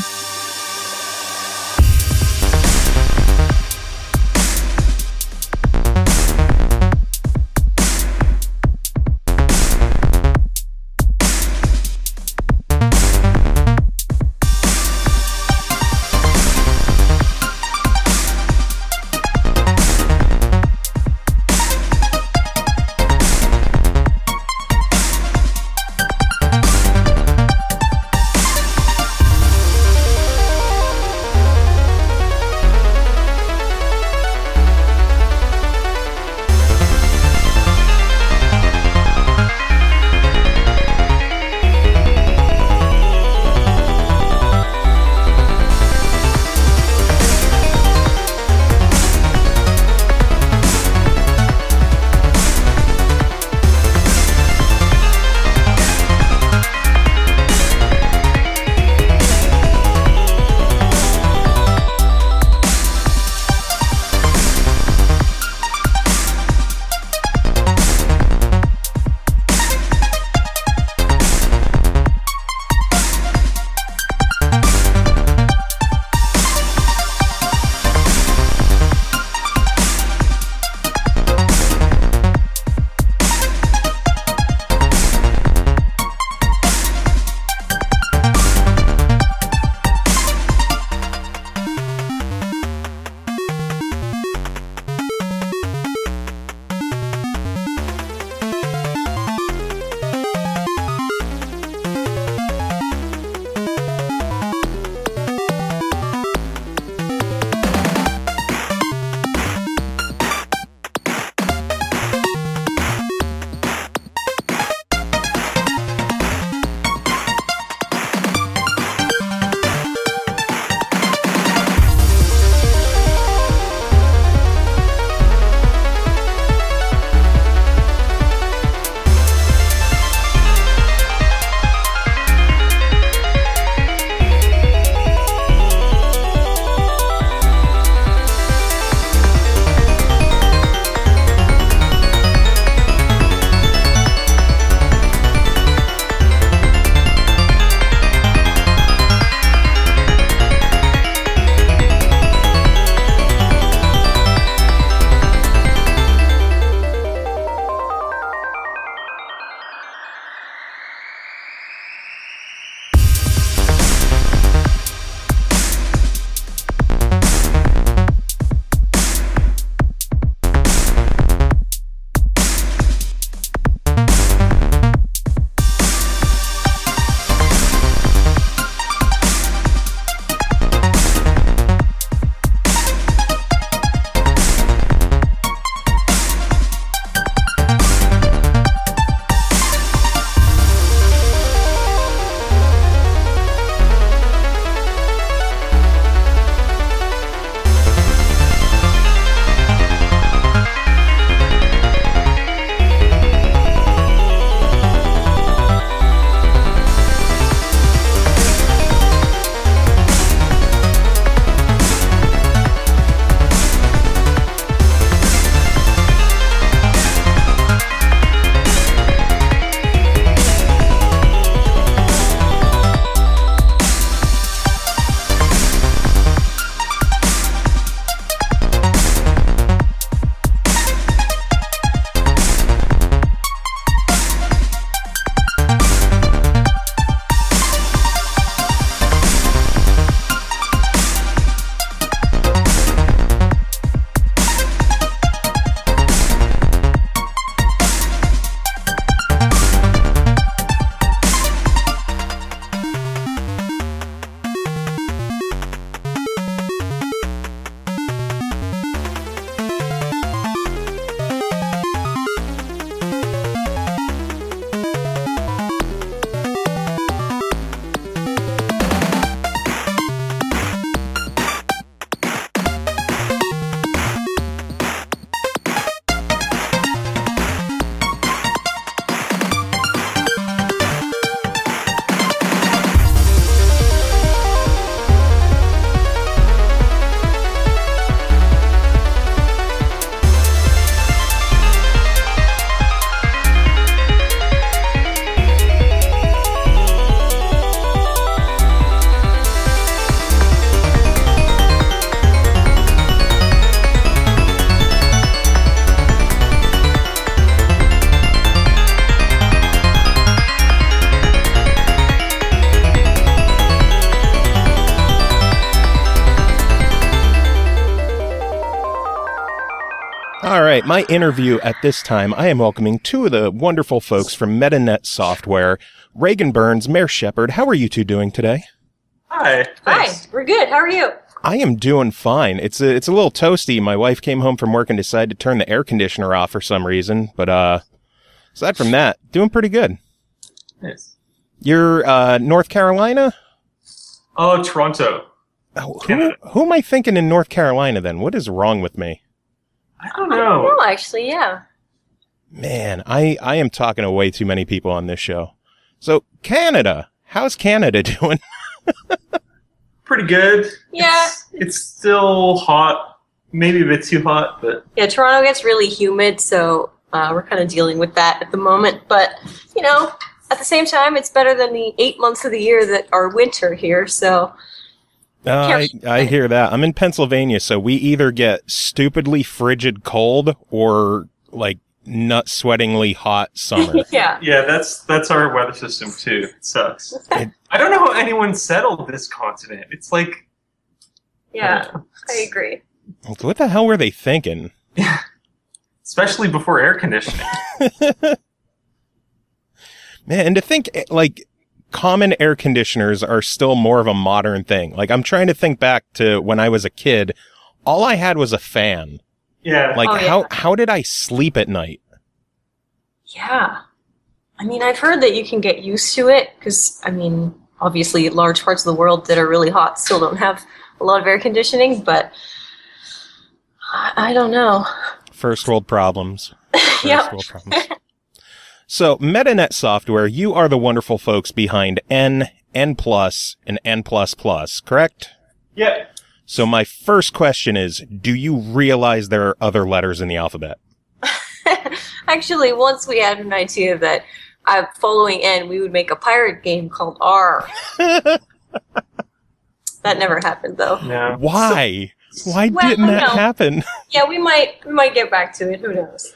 All right, my interview at this time, I am welcoming two of the wonderful folks from Metanet Software, Reagan Burns, Mayor Shepard. How are you two doing today? Hi. Thanks. Hi, we're good. How are you? I am doing fine. It's a little toasty. My wife came home from work and decided to turn the air conditioner off for some reason, but aside from that, doing pretty good. Nice. You're North Carolina? Oh, Toronto. Who am I thinking in North Carolina then? What is wrong with me? I don't know. No, actually, yeah. Man, I am talking to way too many people on this show. So, Canada. How's Canada doing? Pretty good. Yeah. It's still hot. Maybe a bit too hot, but... Yeah, Toronto gets really humid, so we're kind of dealing with that at the moment. But, you know, at the same time, it's better than the 8 months of the year that are winter here, so... I hear that. I'm in Pennsylvania, so we either get stupidly frigid cold or, like, nut-sweatingly hot summer. Yeah. Yeah, that's our weather system, too. It sucks. I don't know how anyone settled this continent. It's like... Yeah, I agree. What the hell were they thinking? Especially before air conditioning. Man, and to think, like... common air conditioners are still more of a modern thing. Like, I'm trying to think back to when I was a kid. All I had was a fan. Yeah. Like, yeah. how did I sleep at night? Yeah. I mean, I've heard that you can get used to it, because, I mean, obviously large parts of the world that are really hot still don't have a lot of air conditioning, but I don't know. First world problems. Yep. World problems. So, Metanet Software, you are the wonderful folks behind N+, and N++, correct? Yeah. So my first question is, do you realize there are other letters in the alphabet? Actually, once we had an idea that following N, we would make a pirate game called R. That never happened, though. No. Why? Why Well, didn't that no. happen? Yeah, we might get back to it. Who knows?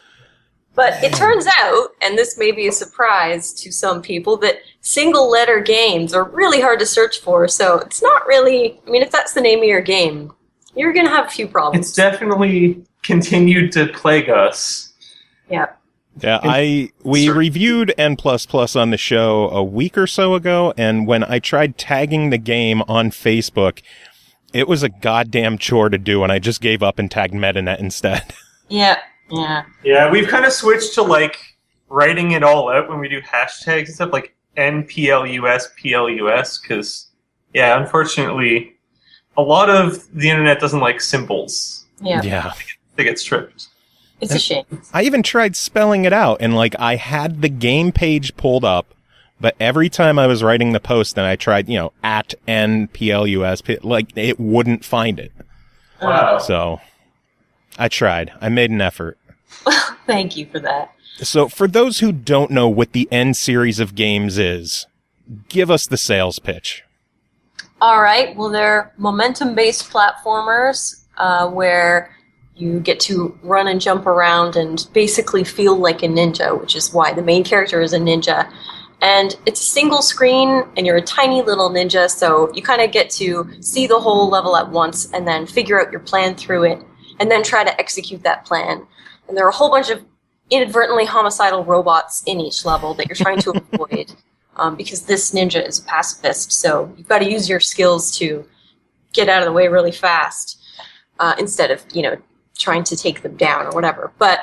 But it turns out, and this may be a surprise to some people, that single-letter games are really hard to search for. So it's not really. I mean, if that's the name of your game, you're gonna have a few problems. It's definitely continued to plague us. Yeah. Yeah, we reviewed N++ on the show a week or so ago, and when I tried tagging the game on Facebook, it was a goddamn chore to do, and I just gave up and tagged Metanet instead. Yeah. Yeah. Yeah, we've kind of switched to, like, writing it all out when we do hashtags and stuff, like NPLUS, PLUS, because, yeah, unfortunately, a lot of the internet doesn't like symbols. Yeah. Yeah. They get stripped. It's a shame. I even tried spelling it out, and, like, I had the game page pulled up, but every time I was writing the post, then I tried, at NPLUS, like, it wouldn't find it. Wow. So... I tried. I made an effort. Thank you for that. So, for those who don't know what the N series of games is, give us the sales pitch. All right. Well, they're momentum-based platformers where you get to run and jump around and basically feel like a ninja, which is why the main character is a ninja. And it's a single screen, and you're a tiny little ninja, so you kind of get to see the whole level at once and then figure out your plan through it, and then try to execute that plan. And there are a whole bunch of inadvertently homicidal robots in each level that you're trying to avoid, because this ninja is a pacifist, so you've got to use your skills to get out of the way really fast, instead of, trying to take them down or whatever. But,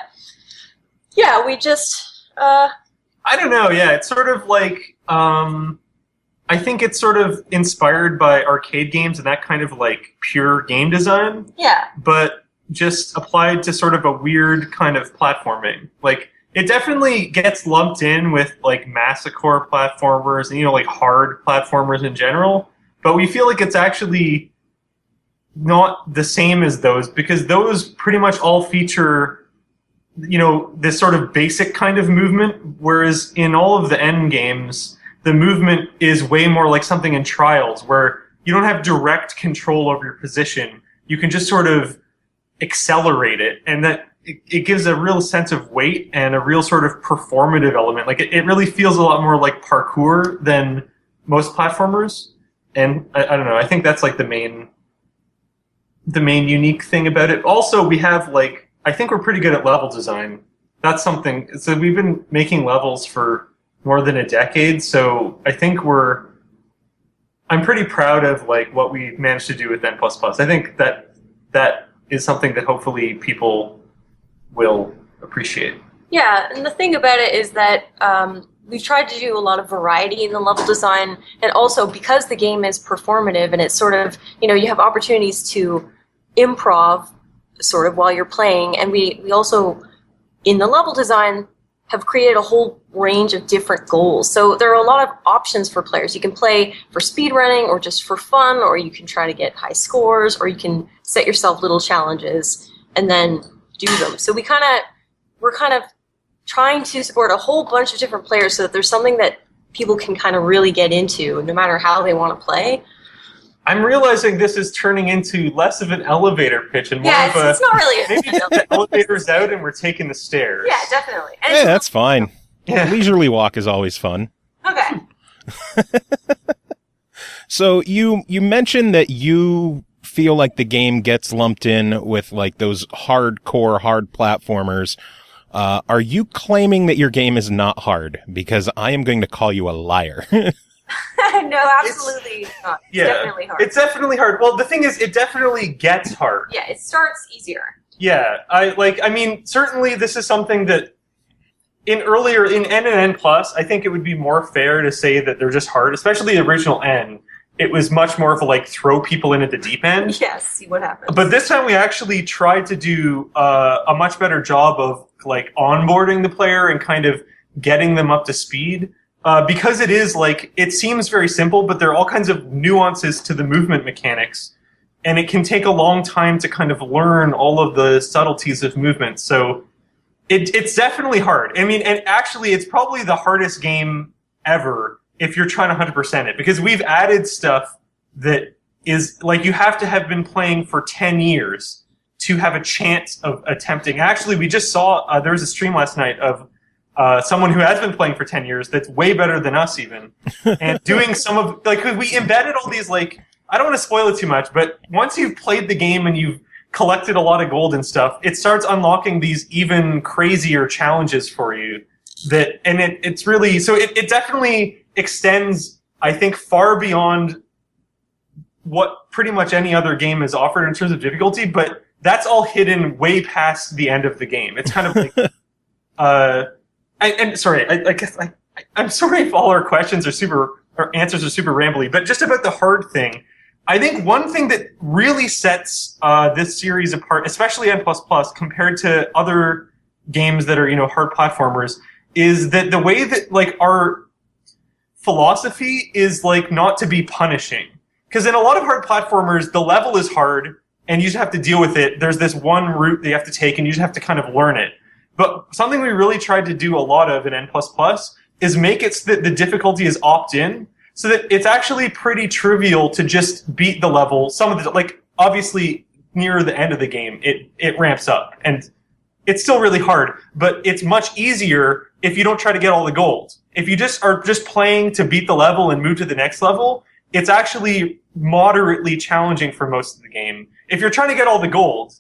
yeah, we just... I don't know, yeah, it's sort of like, I think it's sort of inspired by arcade games and that kind of, like, pure game design. Yeah. But just applied to sort of a weird kind of platforming. Like, it definitely gets lumped in with, like, masochore platformers and, like, hard platformers in general. But we feel like it's actually not the same as those, because those pretty much all feature, this sort of basic kind of movement, whereas in all of the N games, the movement is way more like something in Trials, where you don't have direct control over your position. You can just sort of accelerate it, and that it gives a real sense of weight and a real sort of performative element. Like, it really feels a lot more like parkour than most platformers. And I don't know, I think that's like the main unique thing about it. Also, we have like I think we're pretty good at level design. That's something. So we've been making levels for more than a decade. So I think I'm pretty proud of like what we managed to do with N++. I think that is something that hopefully people will appreciate. Yeah, and the thing about it is that we've tried to do a lot of variety in the level design, and also because the game is performative and it's sort of, you have opportunities to improv sort of while you're playing, and we also, in the level design, have created a whole range of different goals. So there are a lot of options for players. You can play for speedrunning or just for fun, or you can try to get high scores, or you can set yourself little challenges and then do them. So we're kind of trying to support a whole bunch of different players so that there's something that people can kind of really get into no matter how they want to play. I'm realizing this is turning into less of an elevator pitch and more of a... it's not really maybe the elevator's out and we're taking the stairs. Yeah, definitely. And Hey, that's fine. Yeah. Leisurely walk is always fun. Okay. So you mentioned that you feel like the game gets lumped in with like those hardcore hard platformers. Are you claiming that your game is not hard? Because I am going to call you a liar. No, absolutely not. It's definitely hard. It's definitely hard. Well, the thing is, it definitely gets hard. Yeah, it starts easier. Yeah, certainly this is something that in N and N+, I think it would be more fair to say that they're just hard, especially the original N. It was much more of a, like, throw people in at the deep end. Yes, see what happens. But this time we actually tried to do a much better job of, like, onboarding the player and kind of getting them up to speed. Because it is, like, it seems very simple, but there are all kinds of nuances to the movement mechanics. And it can take a long time to kind of learn all of the subtleties of movement. So it's definitely hard. I mean, and actually it's probably the hardest game ever if you're trying to 100% it. Because we've added stuff that is, like, you have to have been playing for 10 years to have a chance of attempting. Actually, we just saw, there was a stream last night of someone who has been playing for 10 years that's way better than us even. And doing some of, like, we embedded all these, like, I don't want to spoil it too much, but once you've played the game and you've collected a lot of gold and stuff, it starts unlocking these even crazier challenges for you. It's really, so it definitely extends, I think, far beyond what pretty much any other game has offered in terms of difficulty, but that's all hidden way past the end of the game. It's kind of like, I'm sorry if all our questions are our answers are super rambly, but just about the hard thing, I think one thing that really sets this series apart, especially N++, compared to other games that are, hard platformers, is that the way that, like, our philosophy is, like, not to be punishing. Because in a lot of hard platformers, the level is hard, and you just have to deal with it. There's this one route that you have to take, and you just have to kind of learn it. But something we really tried to do a lot of in N++ is make it so that the difficulty is opt-in, so that it's actually pretty trivial to just beat the level. Some of the, like, obviously, near the end of the game, it ramps up, and it's still really hard, but it's much easier if you don't try to get all the gold. If you just are just playing to beat the level and move to the next level, it's actually moderately challenging for most of the game. If you're trying to get all the gold,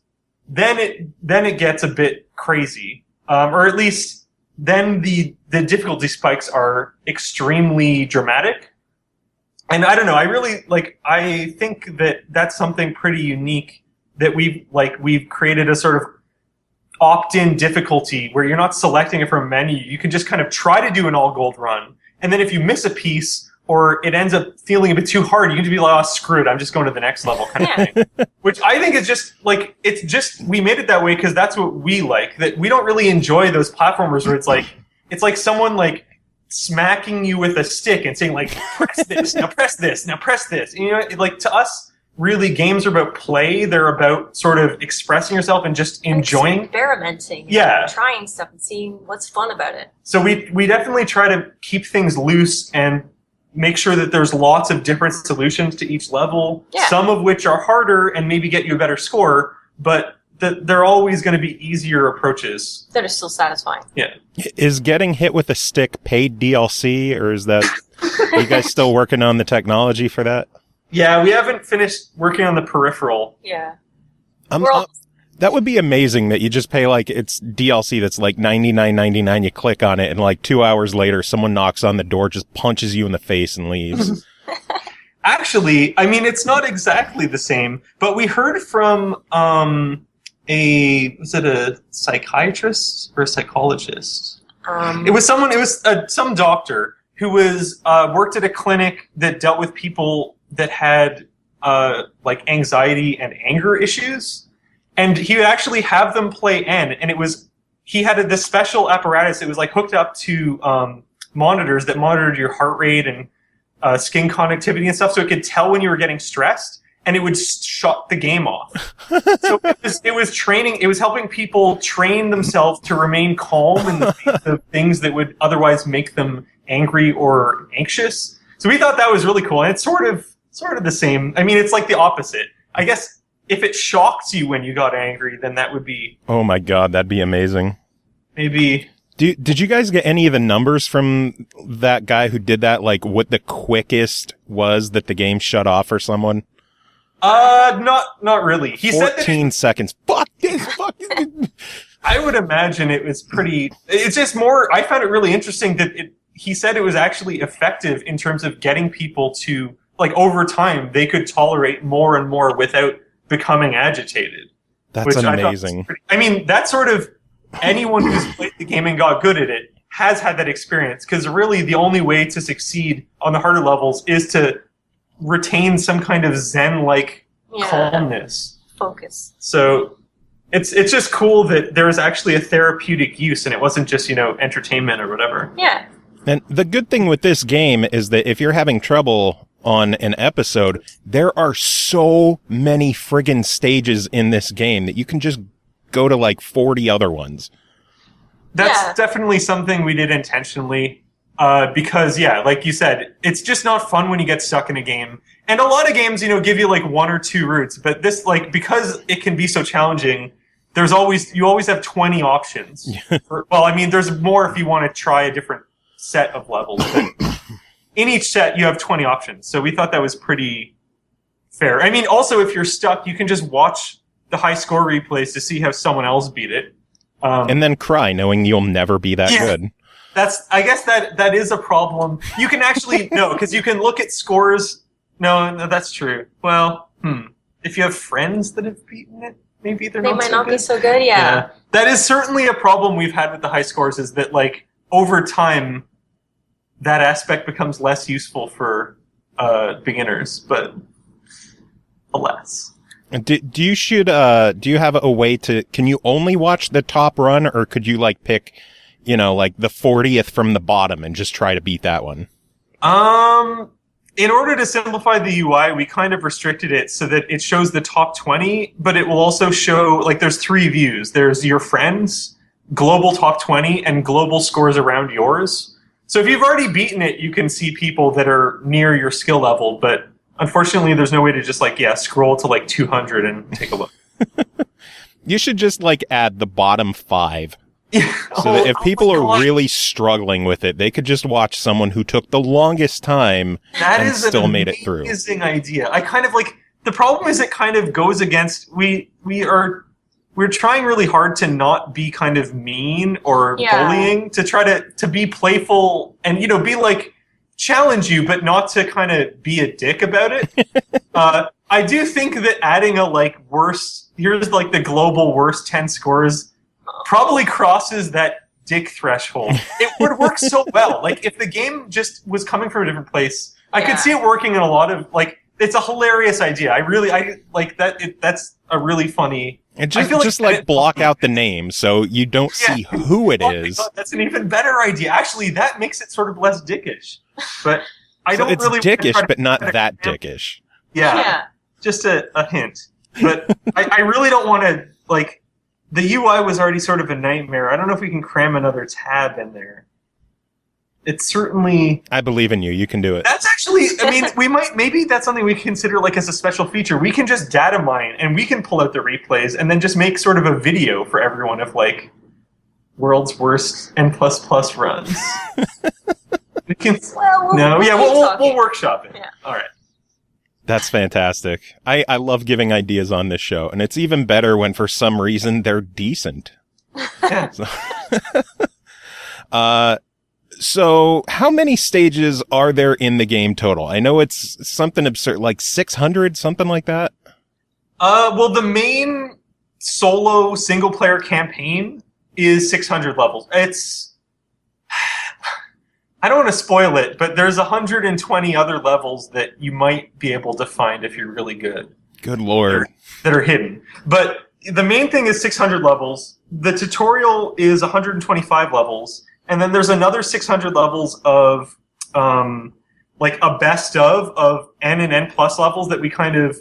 then it gets a bit crazy. Or at least then the difficulty spikes are extremely dramatic. And I don't know, I think that that's something pretty unique that we've created a sort of opt-in difficulty where you're not selecting it from a menu. You can just kind of try to do an all gold run. And then if you miss a piece or it ends up feeling a bit too hard, you can just be like, oh, screw it, I'm just going to the next level kind of thing. Which I think is just, like, we made it that way because that's what we like. That we don't really enjoy those platformers where it's like someone, like, smacking you with a stick and saying, like, press this, now press this, now press this. Like, to us, really, games are about play. They're about sort of expressing yourself and just enjoying. Experimenting. Yeah. And trying stuff and seeing what's fun about it. So we definitely try to keep things loose and make sure that there's lots of different solutions to each level, some of which are harder and maybe get you a better score, but they're always going to be easier approaches. That are still satisfying. Yeah. Is getting hit with a stick paid DLC, or is that, are you guys still working on the technology for that? Yeah, we haven't finished working on the peripheral. Yeah. That would be amazing that you just pay like it's DLC that's like $99.99. You click on it and like 2 hours later, someone knocks on the door, just punches you in the face and leaves. Actually, I mean, it's not exactly the same, but we heard from was it a psychiatrist or a psychologist? It was some doctor who was worked at a clinic that dealt with people that had like anxiety and anger issues, and he would actually have them play N, and he had this special apparatus that was like hooked up to monitors that monitored your heart rate and skin connectivity and stuff, so it could tell when you were getting stressed, and it would shut the game off. So it was training. It was helping people train themselves to remain calm in the face of things that would otherwise make them angry or anxious. So we thought that was really cool, and it's sort of the same. I mean, it's like the opposite. I guess if it shocked you when you got angry, then that would be. Oh my god, that'd be amazing. Maybe. Did you guys get any of the numbers from that guy who did that? Like what the quickest was that the game shut off for someone? Not really. He 14 said seconds. Fuck this. I would imagine it was pretty. It's just more. I found it really interesting that he said it was actually effective in terms of getting people to, like, over time they could tolerate more and more without becoming agitated. That's amazing. I mean, that's sort of. Anyone who's played the game and got good at it has had that experience, because really the only way to succeed on the harder levels is to retain some kind of zen-like calmness. Focus. So it's just cool that there was actually a therapeutic use and it wasn't just, entertainment or whatever. Yeah. And the good thing with this game is that if you're having trouble on an episode, there are so many friggin' stages in this game that you can just go to like 40 other ones. That's definitely something we did intentionally, because like you said, it's just not fun when you get stuck in a game. And a lot of games, give you like one or two routes, but this, like, because it can be so challenging, you always have 20 options. There's more if you want to try a different set of levels, but in each set you have 20 options. So we thought that was pretty fair. I mean, also if you're stuck, you can just watch the high score replays to see how someone else beat it. And then cry knowing you'll never be that good. I guess that is a problem. You can actually, no, because you can look at scores. No, that's true. Well, if you have friends that have beaten it, maybe they might not be so good. Yeah. That is certainly a problem we've had with the high scores, is that, like, over time, that aspect becomes less useful for beginners, but alas. Do you have a way to, can you only watch the top run, or could you like pick, like the 40th from the bottom and just try to beat that one? In order to simplify the UI, we kind of restricted it so that it shows the top 20, but it will also show, like, there's 3 views. There's your friends, global top 20, and global scores around yours. So if you've already beaten it, you can see people that are near your skill level, but unfortunately, there's no way to just, scroll to, 200 and take a look. You should just, add the bottom 5. So that if people are really struggling with it, they could just watch someone who took the longest time and still made it through. That is an amazing idea. I kind of, the problem is it kind of goes against, we're trying really hard to not be kind of mean or bullying, to try to be playful and, be challenge you, but not to kind of be a dick about it. I do think that adding a here's the global worst 10 scores probably crosses that dick threshold. It would work so well. If the game just was coming from a different place, I could see it working in a lot of, it's a hilarious idea. I like that. That's a really funny. And just block out the name so you don't see who it is. God, that's an even better idea. Actually, that makes it sort of less dickish. But I don't it's really. It's dickish, but not that dickish. Yeah. Just a hint. But I really don't want to, the UI was already sort of a nightmare. I don't know if we can cram another tab in there. It's certainly... I believe in you. You can do it. That's actually... maybe that's something we consider, as a special feature. We can just data mine, and we can pull out the replays, and then just make sort of a video for everyone of, world's worst N++ runs. We can... We'll workshop it. Yeah. All right. That's fantastic. I love giving ideas on this show, and it's even better when for some reason they're decent. Yeah. So how many stages are there in the game total? I know it's something absurd, like 600, something like that. Well, the main solo single-player campaign is 600 levels. I don't want to spoil it, but there's 120 other levels that you might be able to find if you're really good. Good Lord. That are hidden. But the main thing is 600 levels. The tutorial is 125 levels. And then there's another 600 levels of like a best of N and N plus levels that we kind of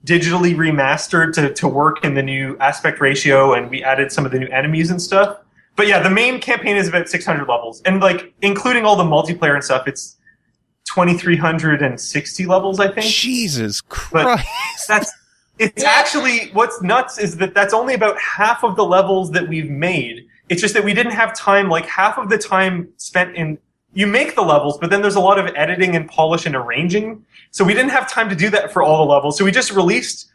digitally remastered to work in the new aspect ratio, and we added some of the new enemies and stuff. But yeah, the main campaign is about 600 levels. And like including all the multiplayer and stuff, it's 2,360 levels, I think. Jesus Christ. But it's actually, what's nuts is that that's only about half of the levels that we've made. It's just that we didn't have time, like half of the time spent in, you make the levels, but then there's a lot of editing and polish and arranging. So we didn't have time to do that for all the levels. So we just released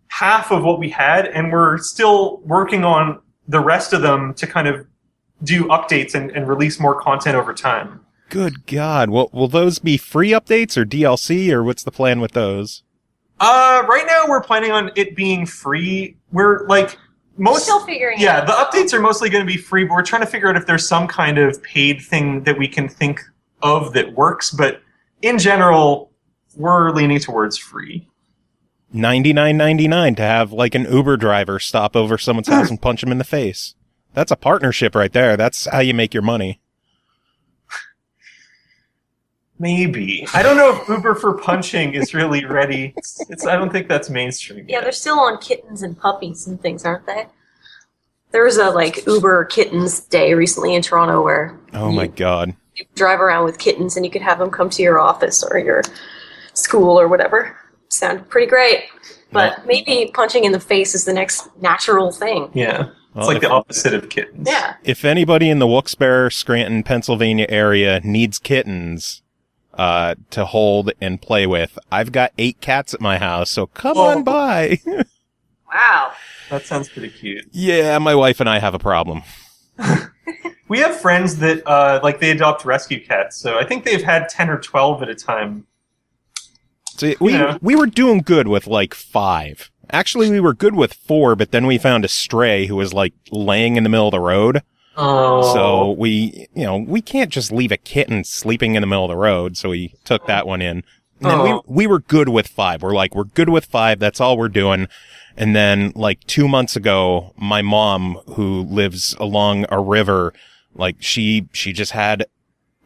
half of what we had, and we're still working on the rest of them to kind of do updates and release more content over time. Good God. Will those be free updates or DLC, or what's the plan with those? Right now we're planning on it being free. We're like, Still figuring it out. Yeah, the updates are mostly going to be free, but we're trying to figure out if there's some kind of paid thing that we can think of that works. But in general, we're leaning towards free. $99.99 to have like an Uber driver stop over someone's house and punch him in the face. That's a partnership right there. That's how you make your money. Maybe. I don't know if Uber for punching is really ready. I don't think that's mainstream Yeah, yet. they're still on kittens and puppies and things, aren't they? There was a like Uber Kittens Day recently in Toronto where My God. you drive around with kittens and you could have them come to your office or your school or whatever. Sounded pretty great. But maybe punching in the face is the next natural thing. Yeah. Well, It's like the opposite of kittens. Yeah. If anybody in the Wilkes-Barre, Scranton, Pennsylvania area needs kittens to hold and play with, I've got 8 cats at my house, so come on by. Wow. That sounds pretty cute. Yeah, my wife and I have a problem. We have friends that like they adopt rescue cats, so I think they've had 10 or 12 at a time. So we were doing good with like 5. Actually, we were good with 4, but then we found a stray who was like laying in the middle of the road. Oh. So we can't just leave a kitten sleeping in the middle of the road. So we took that one in. And then we were good with 5. We're good with 5. That's all we're doing. And then like 2 months ago, my mom, who lives along a river, like she just had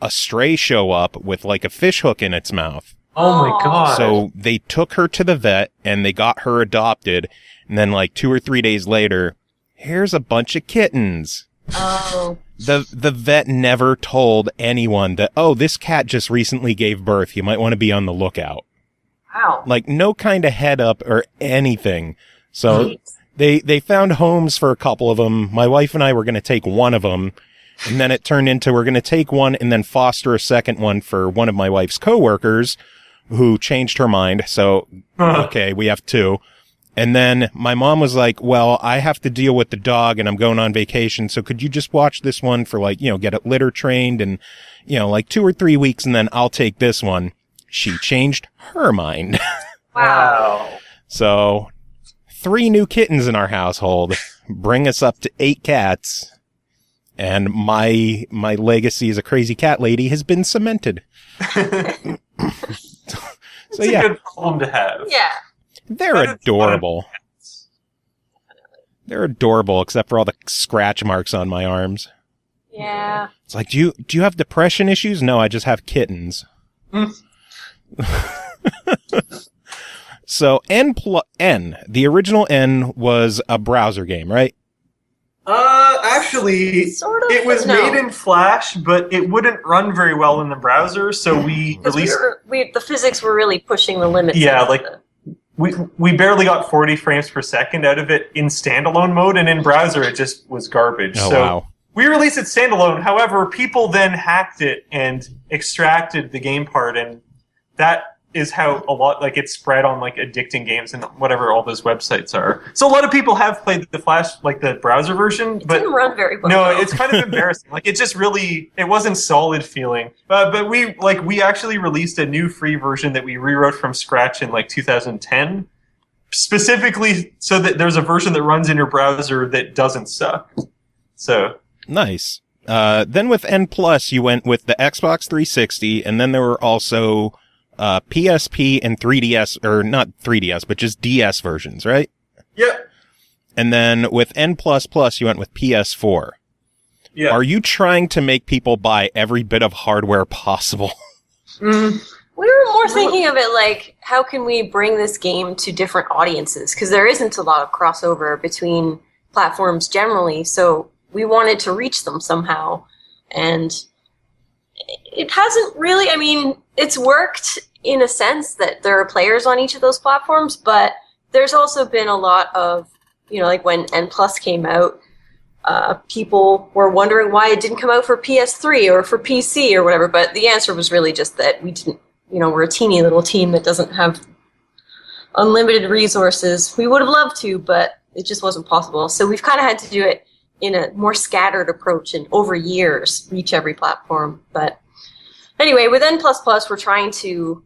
a stray show up with like a fish hook in its mouth. Oh my God. So they took her to the vet and they got her adopted. And then like 2 or 3 days later, here's a bunch of kittens. Oh. The vet never told anyone that, this cat just recently gave birth. You might want to be on the lookout. Wow. Like no kind of head up or anything. So they found homes for a couple of them. My wife and I were going to take one of them. And then it turned into we're going to take one and then foster a second one for one of my wife's coworkers who changed her mind. So, okay, we have 2. And then my mom was like, well, I have to deal with the dog and I'm going on vacation. So could you just watch this one for like, get it litter trained and, like 2 or 3 weeks and then I'll take this one. She changed her mind. Wow. So 3 new kittens in our household bring us up to 8 cats. And my legacy as a crazy cat lady has been cemented. It's a good problem to have. Yeah. They're adorable. They're adorable, except for all the scratch marks on my arms. Yeah. It's like, do you have depression issues? No, I just have kittens. So N, the original N was a browser game, right? Actually, Sort of, it was no. made in Flash, but it wouldn't run very well in the browser, so we released... The physics were really pushing the limits. Yeah, like, we barely got 40 frames per second out of it in standalone mode, and in browser it just was garbage. Oh, so wow. we released it standalone, however, people then hacked it and extracted the game part, and that is how a lot, like, it's spread on, like, addicting games and whatever all those websites are. So a lot of people have played the Flash, like, the browser version. It didn't run very well. No, though. it's kind of embarrassing. Like, it just really, it wasn't solid feeling. But we actually released a new free version that we rewrote from scratch in, like, 2010. Specifically so that there's a version that runs in your browser that doesn't suck. So. Nice. Then with N+, you went with the Xbox 360, and then there were also PSP and 3DS, or not 3DS, but just DS versions, right? Yep. And then with N++, you went with PS4. Yeah. Are you trying to make people buy every bit of hardware possible? We were more thinking of it like, how can we bring this game to different audiences? Because there isn't a lot of crossover between platforms generally, so we wanted to reach them somehow. And it hasn't really, I mean, it's worked in a sense that there are players on each of those platforms, but there's also been a lot of, you know, like when N Plus came out, people were wondering why it didn't come out for PS3 or for PC or whatever, but the answer was really just that we didn't, you know, we're a teeny little team that doesn't have unlimited resources. We would have loved to, but it just wasn't possible. So we've kind of had to do it in a more scattered approach and over years reach every platform. But anyway, with N++,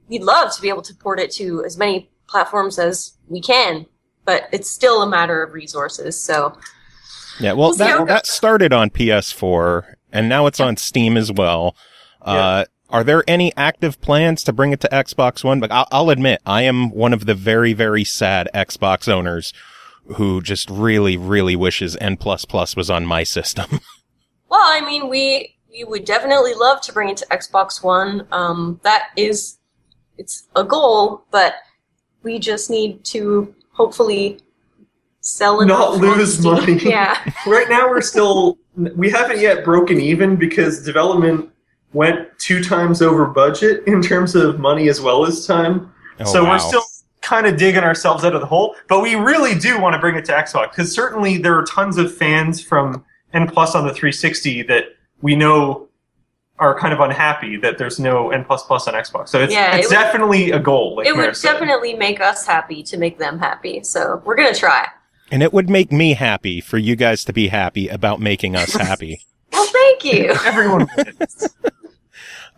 we'd love to be able to port it to as many platforms as we can, but it's still a matter of resources. So yeah, well, that started on PS4, and now it's on Steam as well. Are there any active plans to bring it to Xbox One? But I'll admit, I am one of the very, very sad Xbox owners who just really, really wishes N++ was on my system. Well, I mean, we would definitely love to bring it to Xbox One. It's a goal, but we just need to hopefully sell it. Not lose money. Yeah. Right now we haven't yet broken even because development went 2 times over budget in terms of money as well as time. We're still kind of digging ourselves out of the hole, but we really do want to bring it to Xbox because certainly there are tons of fans from N+ on the 360 that we know are kind of unhappy that there's no N++ on Xbox. So it's definitely a goal. Like it would definitely make us happy to make them happy. So we're going to try. And it would make me happy for you guys to be happy about making us happy. Well, thank you. Everyone wins.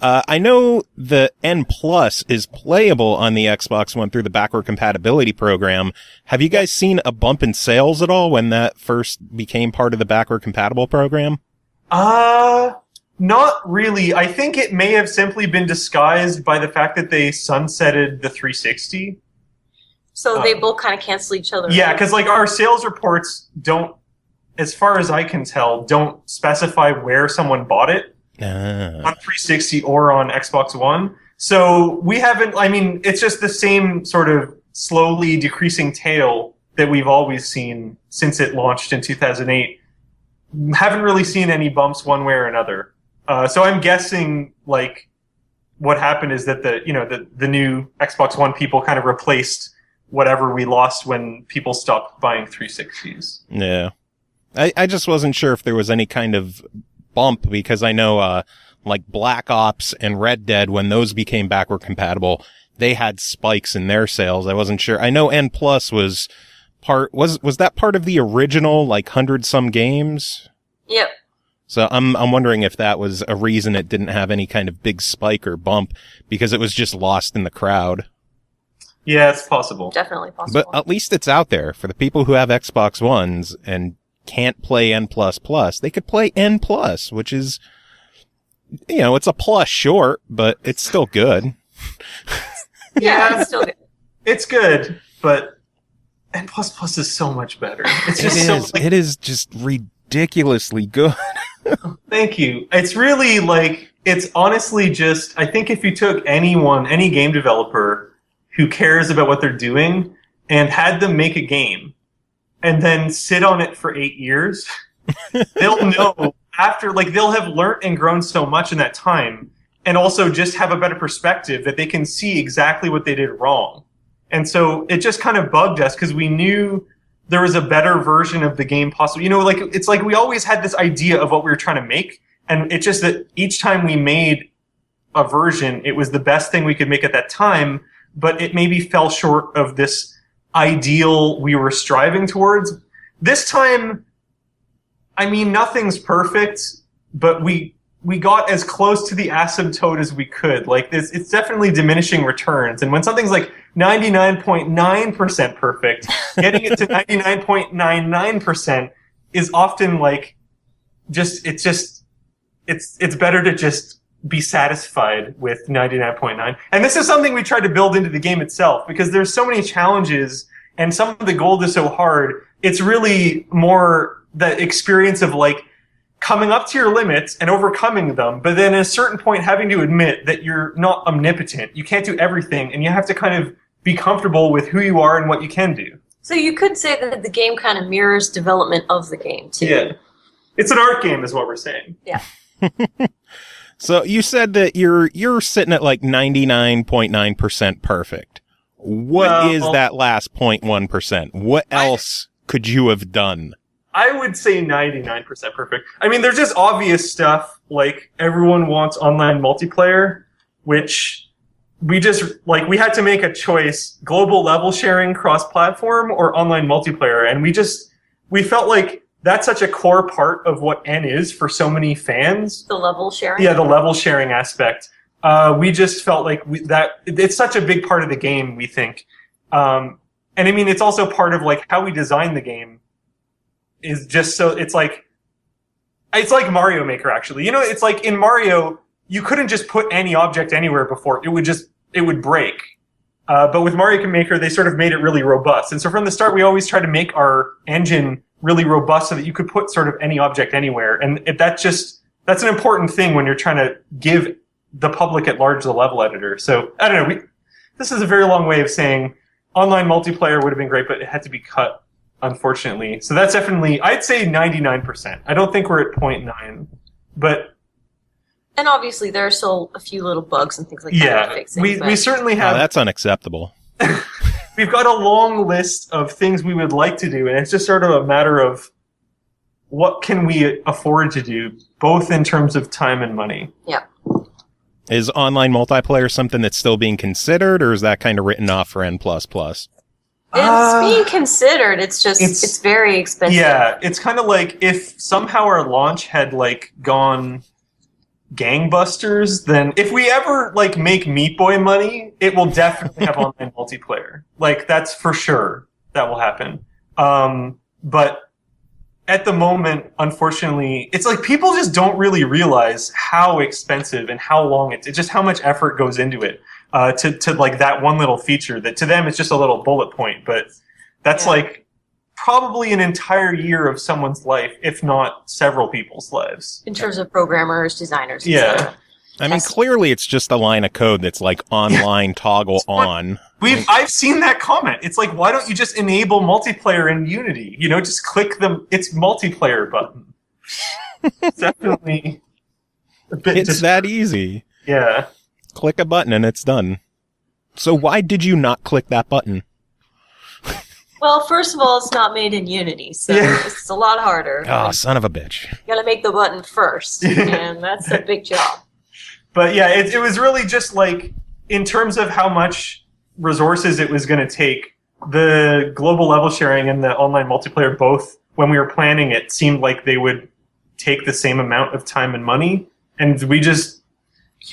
I know the N+ is playable on the Xbox One through the backward compatibility program. Have you guys seen a bump in sales at all when that first became part of the backward compatible program? Not really. I think it may have simply been disguised by the fact that they sunsetted the 360. So they both kind of cancel each other. Yeah, because like our sales reports don't, as far as I can tell, don't specify where someone bought it. On 360 or on Xbox One. So we haven't, I mean, it's just the same sort of slowly decreasing tail that we've always seen since it launched in 2008. Haven't really seen any bumps one way or another. So I'm guessing like what happened is that the new Xbox One people kind of replaced whatever we lost when people stopped buying 360s. Yeah. I just wasn't sure if there was any kind of bump because I know like Black Ops and Red Dead, when those became backward compatible, they had spikes in their sales. I wasn't sure. I know N+ was that part of the original like 100-some games? Yep. So I'm wondering if that was a reason it didn't have any kind of big spike or bump because it was just lost in the crowd. Yeah, it's possible. Definitely possible. But at least it's out there for the people who have Xbox Ones and can't play N++, they could play N+, which is, you know, it's a plus short, but it's still good. Yeah, it's still good. It's good, but N++ is so much better. It is just ridiculously good. Thank you. It's really like, it's honestly just, I think if you took any game developer who cares about what they're doing and had them make a game, and then sit on it for 8 years, they'll know after, like, they'll have learned and grown so much in that time, and also just have a better perspective that they can see exactly what they did wrong. And so it just kind of bugged us because we knew there was a better version of the game possible. You know, like, it's like we always had this idea of what we were trying to make, and it's just that each time we made a version, it was the best thing we could make at that time, but it maybe fell short of this ideal we were striving towards. This time, I mean, nothing's perfect, but we got as close to the asymptote as we could. Like this, it's definitely diminishing returns. And when something's like 99.9% perfect, getting it to 99.99% is often like it's better to just be satisfied with 99.9. And this is something we tried to build into the game itself, because there's so many challenges and some of the gold is so hard. It's really more the experience of like coming up to your limits and overcoming them, but then at a certain point having to admit that you're not omnipotent. You can't do everything, and you have to kind of be comfortable with who you are and what you can do. So you could say that the game kind of mirrors development of the game, too. Yeah. It's an art game is what we're saying. Yeah. So you said that you're sitting at like 99.9% perfect. What is that last 0.1%? What else could you have done? I would say 99% perfect. I mean, there's just obvious stuff, like everyone wants online multiplayer, which we just, like, we had to make a choice, global level sharing cross-platform or online multiplayer, and we felt like that's such a core part of what N is for so many fans. The level sharing? Yeah, the level sharing aspect. We just felt like that it's such a big part of the game, we think. And I mean, it's also part of like how we design the game is just so it's like Mario Maker, actually. You know, it's like in Mario, you couldn't just put any object anywhere before. It would break. But with Mario Maker, they sort of made it really robust. And so from the start, we always try to make our engine really robust so that you could put sort of any object anywhere. And that's an important thing when you're trying to give the public at large the level editor. So, I don't know, this is a very long way of saying online multiplayer would have been great, but it had to be cut, unfortunately. So that's definitely, I'd say 99%. I don't think we're at 0.9, but... And obviously there are still a few little bugs and things like that. Yeah, Fixing, we certainly have... Oh, that's unacceptable. We've got a long list of things we would like to do, and it's just sort of a matter of what can we afford to do, both in terms of time and money. Yeah. Is online multiplayer something that's still being considered, or is that kind of written off for N++? It's being considered. It's very expensive. Yeah, it's kind of like if somehow our launch had like gone gangbusters, then if we ever like make Meat Boy money, it will definitely have online multiplayer. Like that's for sure that will happen. But at the moment, unfortunately, it's like people just don't really realize how expensive and how long it's just how much effort goes into it to like that one little feature that to them it's just a little bullet point, but that's like probably an entire year of someone's life, if not several people's lives. In terms of programmers, designers, and Yeah. stuff. I mean, clearly it's just a line of code that's like online toggle on. I've seen that comment. It's like, why don't you just enable multiplayer in Unity? You know, just click it's multiplayer button. It's definitely a bit. It's that easy. Yeah. Click a button and it's done. So why did you not click that button? Well, first of all, it's not made in Unity, so it's a lot harder. Oh, son of a bitch. You gotta make the button first, and that's a big job. But yeah, it was really just like, in terms of how much resources it was going to take, the global level sharing and the online multiplayer both, when we were planning it, seemed like they would take the same amount of time and money. And we just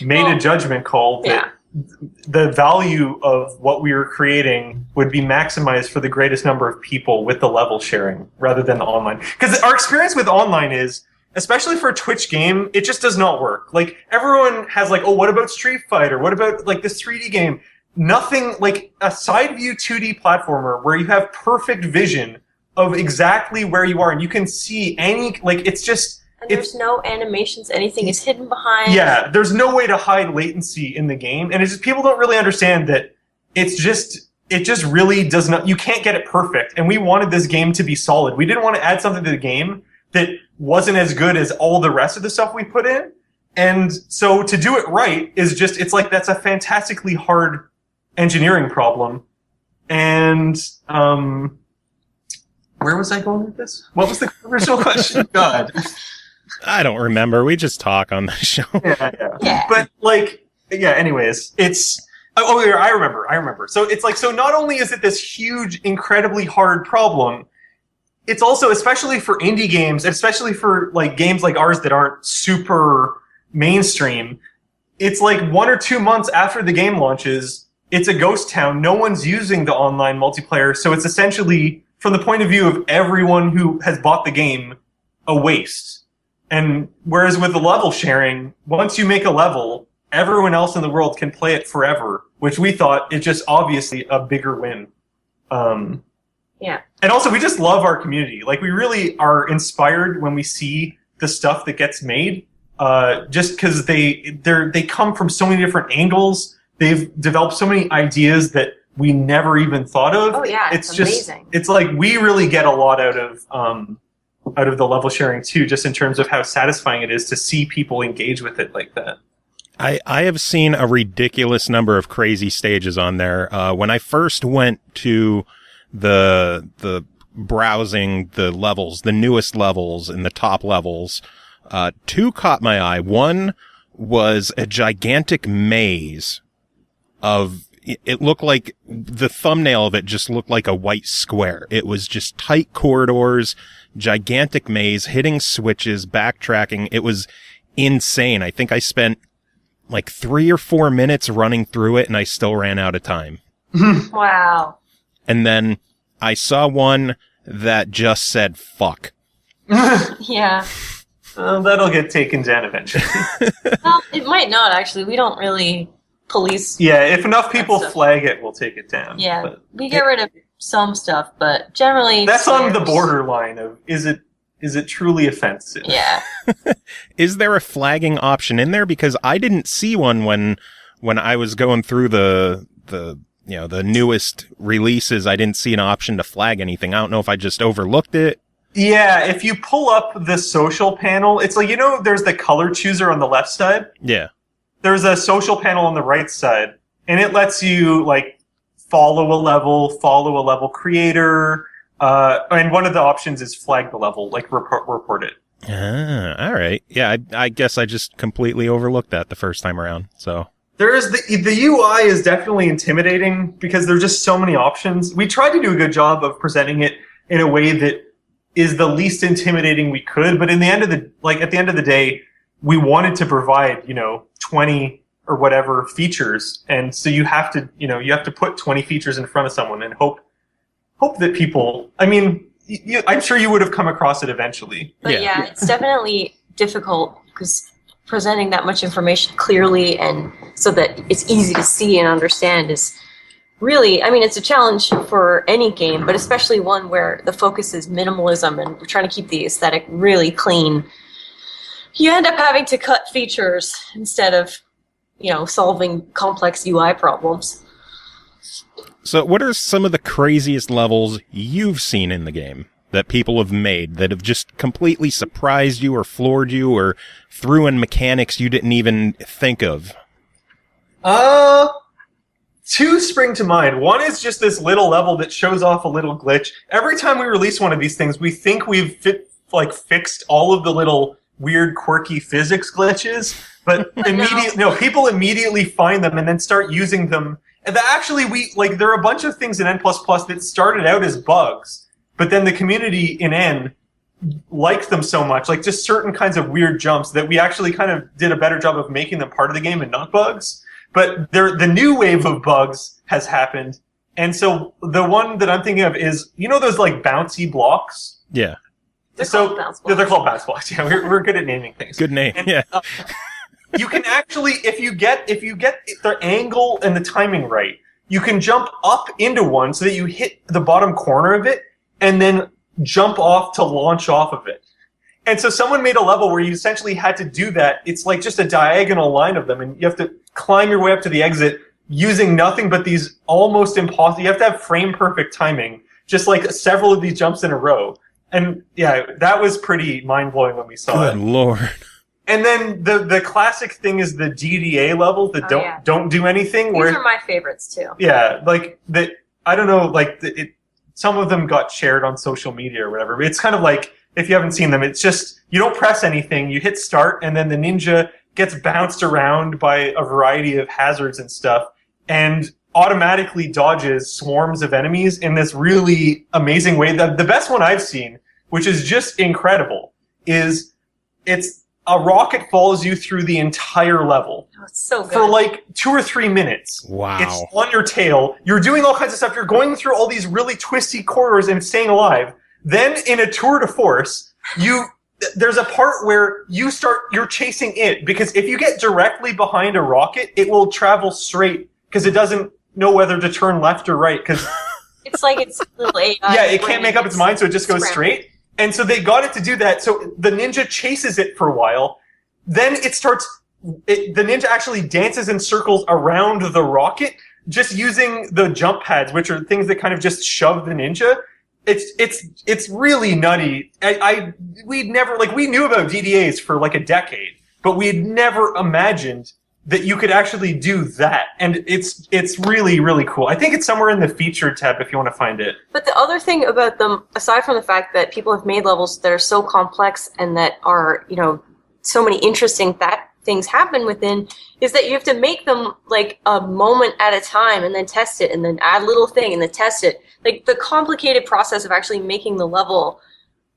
made a judgment call that the value of what we were creating would be maximized for the greatest number of people with the level sharing rather than the online. Because our experience with online is, especially for a Twitch game, it just does not work. Like, everyone has like, oh, what about Street Fighter? What about like this 3D game? Nothing like a side view 2D platformer where you have perfect vision of exactly where you are and you can see any, like, it's just... And there's no animations, anything is hidden behind. Yeah, there's no way to hide latency in the game, and it's just people don't really understand that it just really does not, you can't get it perfect, and we wanted this game to be solid. We didn't want to add something to the game that wasn't as good as all the rest of the stuff we put in, and so to do it right is just, it's like that's a fantastically hard engineering problem, and where was I going with this? What was the original question? God. I don't remember. We just talk on the show. Yeah. But, like, yeah, anyways, it's... Oh, yeah, I remember. So it's like, so not only is it this huge, incredibly hard problem, it's also, especially for indie games, especially for like games like ours that aren't super mainstream, it's like 1 or 2 months after the game launches, it's a ghost town. No one's using the online multiplayer, so it's essentially, from the point of view of everyone who has bought the game, a waste. And whereas with the level sharing, once you make a level, everyone else in the world can play it forever, which we thought is just obviously a bigger win. Yeah. And also, we just love our community. Like, we really are inspired when we see the stuff that gets made, just because they come from so many different angles. They've developed so many ideas that we never even thought of. Oh yeah, it's amazing. It's like we really get a lot out of the level sharing too, just in terms of how satisfying it is to see people engage with it like that. I have seen a ridiculous number of crazy stages on there. When I first went to the browsing the levels, the newest levels and the top levels, 2 caught my eye. One was a gigantic maze of, it looked like, the thumbnail of it just looked like a white square. It was just tight corridors, gigantic maze, hitting switches, backtracking. It was insane. I think I spent like 3 or 4 minutes running through it and I still ran out of time. Wow. And then I saw one that just said fuck. Yeah. That'll get taken down eventually. Well, it might not, actually. We don't really police. Yeah, if enough people flag it, we'll take it down. Yeah, but we get rid of some stuff, but generally... That's on the borderline of, is it truly offensive? Yeah. Is there a flagging option in there? Because I didn't see one when I was going through the newest releases. I didn't see an option to flag anything. I don't know if I just overlooked it. Yeah, if you pull up the social panel, it's like, there's the color chooser on the left side. Yeah. There's a social panel on the right side, and it lets you, like, follow a level creator, and one of the options is flag the level, like report it. All right. Yeah, I guess I just completely overlooked that the first time around, so... There's the UI is definitely intimidating because there's just so many options. We tried to do a good job of presenting it in a way that is the least intimidating we could, but at the end of the day, we wanted to provide, 20 or whatever features, and so you have to put 20 features in front of someone and hope that people. I mean, I'm sure you would have come across it eventually. But yeah, it's definitely difficult because presenting that much information clearly and so that it's easy to see and understand is really, I mean, it's a challenge for any game, but especially one where the focus is minimalism and we're trying to keep the aesthetic really clean. You end up having to cut features instead of, solving complex UI problems. So what are some of the craziest levels you've seen in the game that people have made that have just completely surprised you or floored you or threw in mechanics you didn't even think of? 2 spring to mind. One is just this little level that shows off a little glitch. Every time we release one of these things, we think we've fixed all of the little weird, quirky physics glitches, but people immediately find them and then start using them. And actually, there are a bunch of things in N++ that started out as bugs, but then the community in N liked them so much, like just certain kinds of weird jumps, that we actually kind of did a better job of making them part of the game and not bugs. But the new wave of bugs has happened, and so the one that I'm thinking of is, those like bouncy blocks? Yeah. They're called bounce blocks. They're called bounce blocks. Yeah, we're good at naming things. Good name. And, yeah. You can actually, if you get the angle and the timing right, you can jump up into one so that you hit the bottom corner of it and then jump off to launch off of it. And so someone made a level where you essentially had to do that. It's like just a diagonal line of them, and you have to climb your way up to the exit using nothing but these almost impossible. You have to have frame perfect timing, just like several of these jumps in a row. And yeah, that was pretty mind blowing when we saw it. Good Lord. And then the classic thing is the DDA level that don't do anything. These are my favorites too. Yeah, like that. I don't know, like some of them got shared on social media or whatever. It's kind of like, if you haven't seen them, it's just you don't press anything, you hit start, and then the ninja gets bounced around by a variety of hazards and stuff, and automatically dodges swarms of enemies in this really amazing way. The best one I've seen, which is just incredible, is it's a rocket follows you through the entire level. Oh, it's so good. For like 2 or 3 minutes. Wow. It's on your tail. You're doing all kinds of stuff. You're going through all these really twisty corridors and staying alive. Then in a tour de force, there's a part where you're chasing it, because if you get directly behind a rocket, it will travel straight because it doesn't know whether to turn left or right. Because it's like it's little AI. yeah, it can't make up its mind, so it just goes straight. And so they got it to do that. So the ninja chases it for a while. Then the ninja actually dances in circles around the rocket, just using the jump pads, which are things that kind of just shove the ninja. It's really nutty. We knew about DDAs for like a decade, but we had never imagined that you could actually do that. And it's really, really cool. I think it's somewhere in the featured tab if you want to find it. But the other thing about them, aside from the fact that people have made levels that are so complex and that are, so many interesting things happen within, is that you have to make them like a moment at a time and then test it and then add a little thing and then test it. Like the complicated process of actually making the level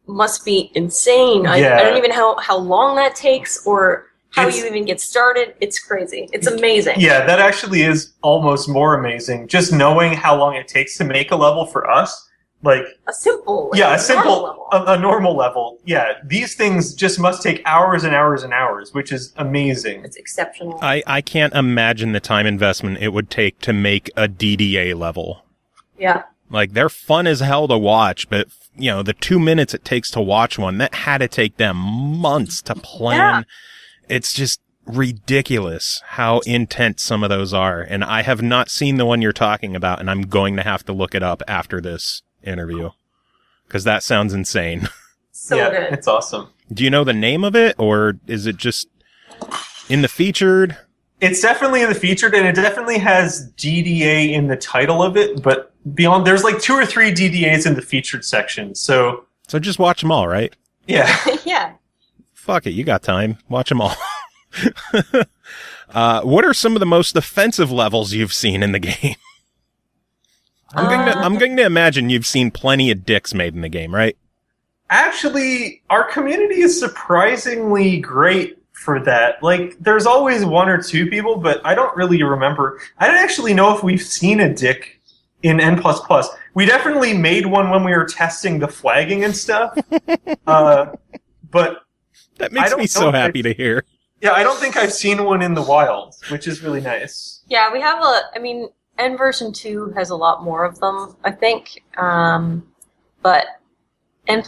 must be insane. I don't even know how long that takes or how you even get started. It's crazy. It's amazing. Yeah, that actually is almost more amazing. Just knowing how long it takes to make a level for us. Like a simple level. A normal level. Yeah, these things just must take hours and hours and hours, which is amazing. It's exceptional. I can't imagine the time investment it would take to make a DDA level. Yeah. Like, they're fun as hell to watch, but, the 2 minutes it takes to watch one, that had to take them months to plan. Yeah. It's just ridiculous how intense some of those are. And I have not seen the one you're talking about, and I'm going to have to look it up after this interview, because that sounds insane. So good. It's awesome. Do you know the name of it, or is it just in the featured? It's definitely in the featured, and it definitely has DDA in the title of it, but beyond, there's like 2 or 3 DDAs in the featured section, so just watch them all, right? Yeah. Yeah. Fuck it, you got time. Watch them all. What are some of the most offensive levels you've seen in the game? I'm going to imagine you've seen plenty of dicks made in the game, right? Actually, our community is surprisingly great for that. Like, there's always 1 or 2 people, but I don't really remember. I don't actually know if we've seen a dick in N++. We definitely made one when we were testing the flagging and stuff. But that makes me so happy to hear. Yeah, I don't think I've seen one in the wild, which is really nice. Yeah, we have N version 2 has a lot more of them, I think. But N++,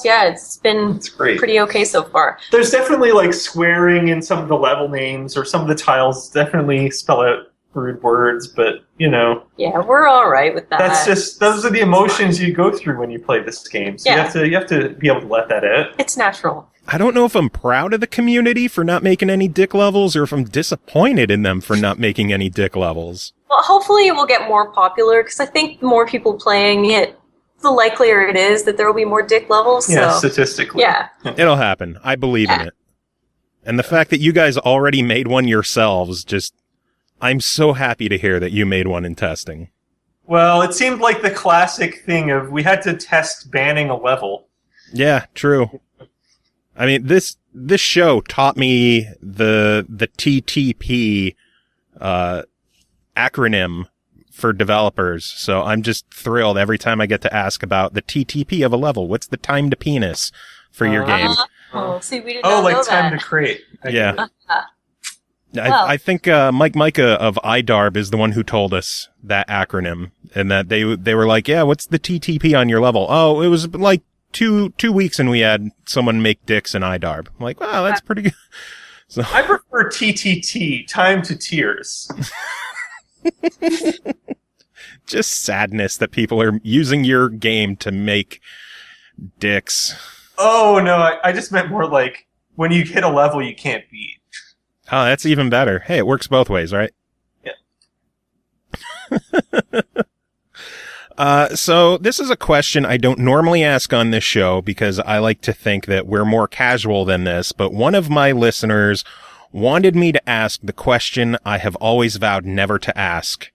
yeah, it's been pretty okay so far. There's definitely like swearing in some of the level names, or some of the tiles definitely spell out rude words, but Yeah, we're all right with that. That's just, those are the emotions you go through when you play this game. So you have to be able to let that out. It's natural. I don't know if I'm proud of the community for not making any dick levels, or if I'm disappointed in them for not making any dick levels. Well, hopefully it will get more popular, because I think the more people playing it, the likelier it is that there will be more dick levels. Yeah, so, statistically. Yeah. It'll happen. I believe in it. And the fact that you guys already made one yourselves, I'm so happy to hear that you made one in testing. Well, it seemed like the classic thing of we had to test banning a level. Yeah, true. I mean, this show taught me the TTP acronym for developers, so I'm just thrilled every time I get to ask about the TTP of a level. What's the time to penis for your game? Oh, see, we did not know time that. to create. Yeah. I think Mike Micah of iDarb is the one who told us that acronym, and that they were like, yeah, what's the TTP on your level? Oh, it was like two weeks and we had someone make dicks in iDarb. I'm like, wow, that's pretty good. So I prefer TTT, time to tears. Just sadness that people are using your game to make dicks. Oh, no, I just meant more like when you hit a level you can't beat. Oh, that's even better. Hey, it works both ways, right? Yeah. So this is a question I don't normally ask on this show because I like to think that we're more casual than this, but one of my listeners wanted me to ask the question I have always vowed never to ask.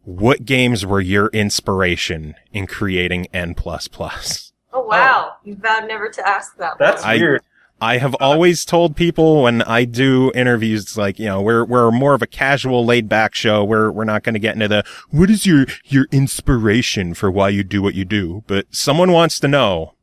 what games were your inspiration in creating N++? Oh, wow. You vowed never to ask that That's one. weird. I have always told people when I do interviews, like, we're more of a casual, laid-back show. We're not going to get into the, what is your inspiration for why you do what you do? But someone wants to know,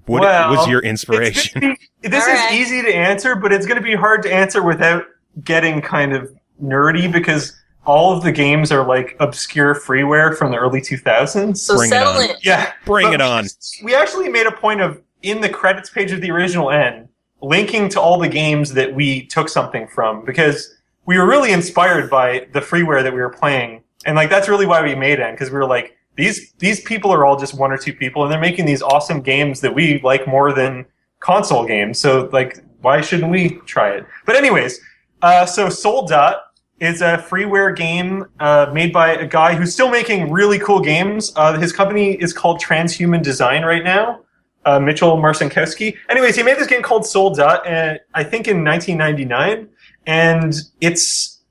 what was your inspiration? This All right. is easy to answer, but it's going to be hard to answer without getting kind of nerdy, because all of the games are like obscure freeware from the early 2000s. So Bring it settle on. in. Yeah. Bring But it on. We actually made a point of, in the credits page of the original N, linking to all the games that we took something from, because we were really inspired by the freeware that we were playing. And like, that's really why we made N, because we were like, these people are all just one or two people, and they're making these awesome games that we like more than console games. So like, why shouldn't we try it? But anyways, so Soul Dot is a freeware game made by a guy who's still making really cool games. His company is called Transhuman Design right now. Mitchell Marcinkowski. Anyways, he made this game called Soul Dot, I think in 1999, and it's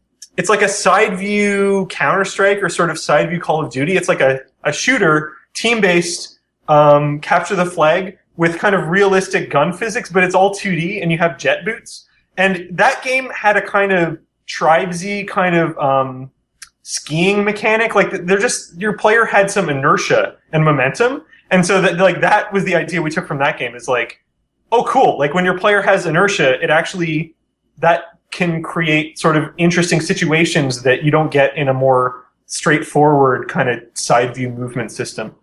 like a side view Counter-Strike or sort of side view Call of Duty. It's like a shooter, team-based, capture the flag with kind of realistic gun physics, but it's all 2D, and you have jet boots. And that game had a kind of tribesy kind of skiing mechanic. Like, your player had some inertia and momentum. And so that was the idea we took from that game, is like, oh, cool. Like, when your player has inertia, that can create sort of interesting situations that you don't get in a more straightforward kind of side view movement system.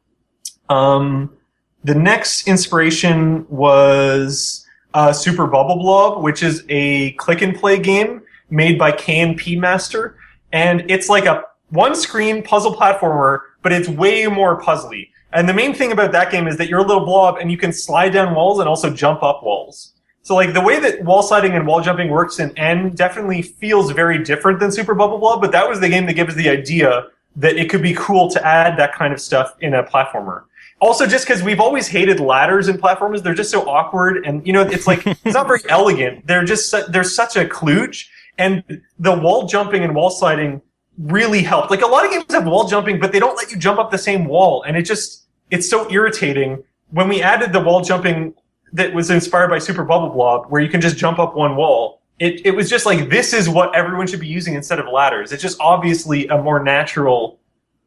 The next inspiration was Super Bubble Blob, which is a click and play game made by K&P Master. And it's like a one screen puzzle platformer, but it's way more puzzly. And the main thing about that game is that you're a little blob and you can slide down walls and also jump up walls. So like, the way that wall sliding and wall jumping works in N definitely feels very different than Super Bubble Blob, but that was the game that gave us the idea that it could be cool to add that kind of stuff in a platformer. Also, just because we've always hated ladders in platformers, they're just so awkward, and it's like, it's not very elegant. They're such a kludge, and the wall jumping and wall sliding really helped. Like, a lot of games have wall jumping, but they don't let you jump up the same wall, and it's so irritating. When we added the wall jumping that was inspired by Super Bubble Blob, where you can just jump up one wall, it was just like, this is what everyone should be using instead of ladders. It's just obviously a more natural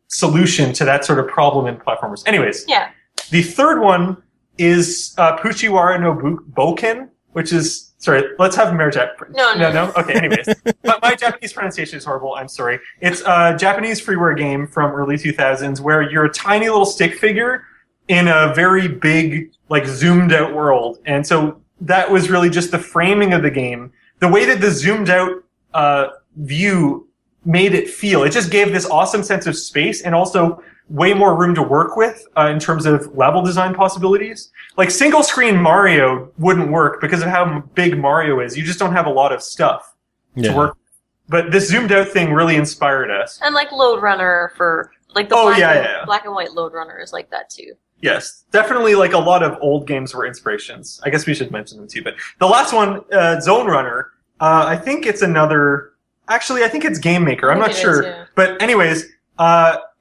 solution to that sort of problem in platformers. Anyways, Yeah. the third one is Fujiwara no Boken, which is, sorry, let's have Merjak. No. Okay, anyways. My Japanese pronunciation is horrible. I'm sorry. It's a Japanese freeware game from early 2000s where you're a tiny little stick figure in a very big, like, zoomed out world. And so that was really just the framing of the game. The way that the zoomed out view made it feel, it just gave this awesome sense of space and also way more room to work with in terms of level design possibilities. Like, single screen Mario wouldn't work because of how big Mario is. You just don't have a lot of stuff to work with. But this zoomed out thing really inspired us. And like Lode Runner for like the black and white Lode Runner is like that too. Yes, definitely. Like, a lot of old games were inspirations. I guess we should mention them too. But the last one, Zone Runner, I think it's another. Actually, I think it's Game Maker. I'm not sure. Yeah. But anyways,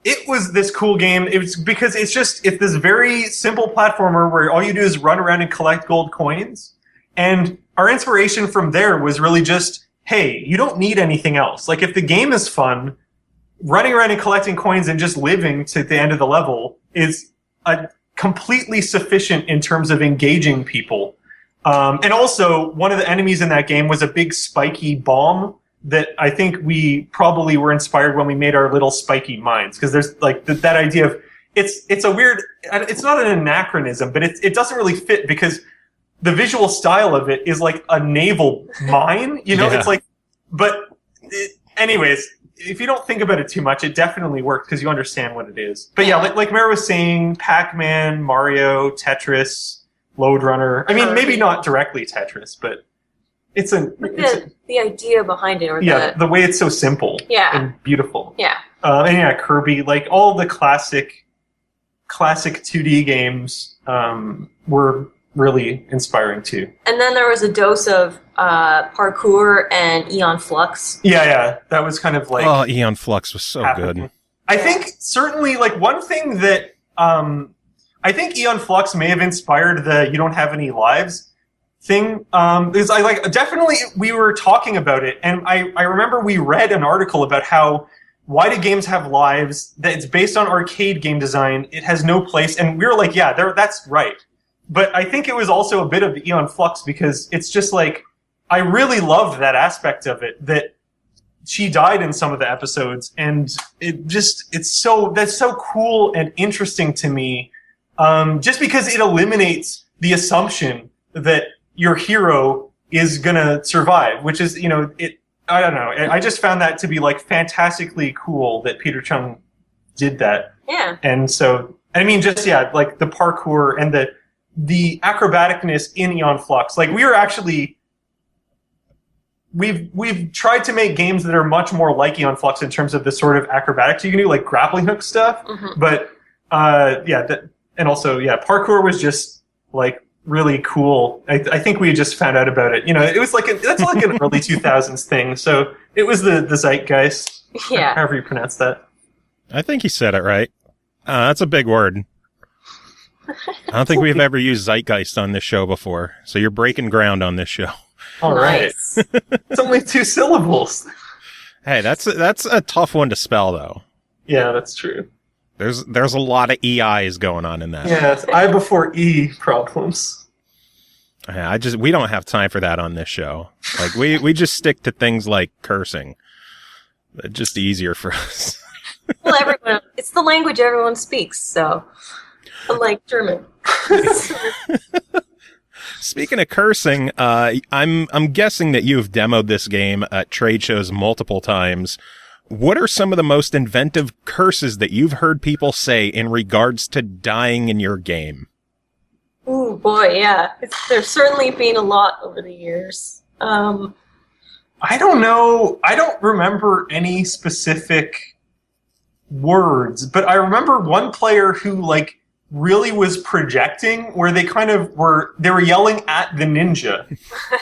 it was this cool game. It was because it's this very simple platformer where all you do is run around and collect gold coins. And our inspiration from there was really just, hey, you don't need anything else. Like, if the game is fun, running around and collecting coins and just living to the end of the level is completely sufficient in terms of engaging people. And also, one of the enemies in that game was a big spiky bomb that I think we probably were inspired when we made our little spiky mines. Because there's like that idea of, it's a weird, it's not an anachronism, but it doesn't really fit because the visual style of it is like a naval mine, It's like, anyways, if you don't think about it too much, it definitely works because you understand what it is. But yeah, like Mara was saying, Pac-Man, Mario, Tetris, Lode Runner. I mean, maybe not directly Tetris, but it's the idea behind it, or the way it's so simple and beautiful. Yeah. And yeah, Kirby, like all the classic 2D games were really inspiring too. And then there was a dose of parkour and Eon Flux. Yeah, that was kind of like... Oh, Eon Flux was so good. I think certainly, like, one thing that I think Aeon Flux may have inspired the "you don't have any lives" thing. Is definitely we were talking about it, and I remember we read an article about how why do games have lives? That it's based on arcade game design. It has no place, and we were like, yeah, that's right. But I think it was also a bit of the Aeon Flux because it's just like I really loved that aspect of it that. She died in some of the episodes, and that's so cool and interesting to me, just because it eliminates the assumption that your hero is gonna survive, which is, I don't know. I just found that to be like fantastically cool that Peter Chung did that. Yeah. And so, I mean, just, yeah, like the parkour and the acrobaticness in Aeon Flux. Like, we were actually... We've tried to make games that are much more like Aeon Flux in terms of the sort of acrobatics you can do, like grappling hook stuff. Mm-hmm. But and also parkour was just like really cool. I think we just found out about it. It was like that's like an early 2000s thing. So it was the zeitgeist. Yeah, however you pronounce that. I think he said it right. That's a big word. I don't think we've ever used zeitgeist on this show before. So you're breaking ground on this show. All right. It's only 2 syllables. Hey, that's a tough one to spell, though. Yeah, that's true. There's a lot of EIs going on in that. Yeah, it's I before E problems. Yeah, we don't have time for that on this show. Like we just stick to things like cursing. It's just easier for us. Well, it's the language everyone speaks, so unlike German. Speaking of cursing, I'm guessing that you've demoed this game at trade shows multiple times. What are some of the most inventive curses that you've heard people say in regards to dying in your game? Ooh, boy, yeah. There's certainly been a lot over the years. I don't know. I don't remember any specific words, but I remember one player who, like, really was projecting where they were yelling at the ninja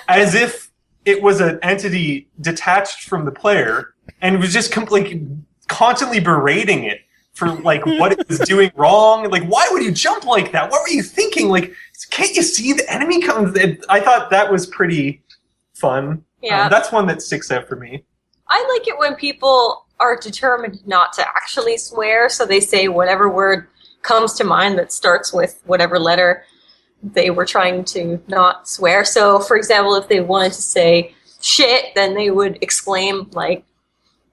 as if it was an entity detached from the player and was just constantly berating it for like what it was doing wrong. Like, why would you jump like that? What were you thinking? Like, can't you see the enemy comes? I thought that was pretty fun. Yeah. That's one that sticks out for me. I like it when people are determined not to actually swear, so they say whatever word comes to mind that starts with whatever letter they were trying to not swear. So, for example, if they wanted to say shit, then they would exclaim, like,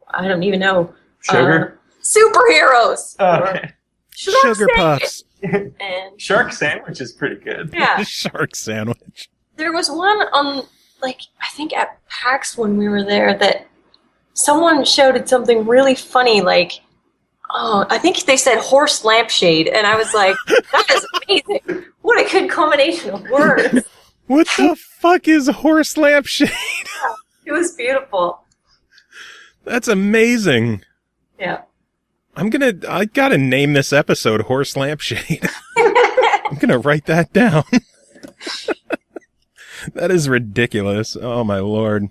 I don't even know. Sugar? Superheroes! Okay. Sugar puffs. And Shark sandwich is pretty good. Yeah. Shark sandwich. There was one on, like, I think at PAX when we were there that someone shouted something really funny, like, oh, I think they said horse lampshade, and I was like, that is amazing. What a good combination of words. What the fuck is horse lampshade? Yeah, it was beautiful. That's amazing. Yeah. I gotta name this episode Horse Lampshade. I'm gonna write that down. That is ridiculous. Oh my lord.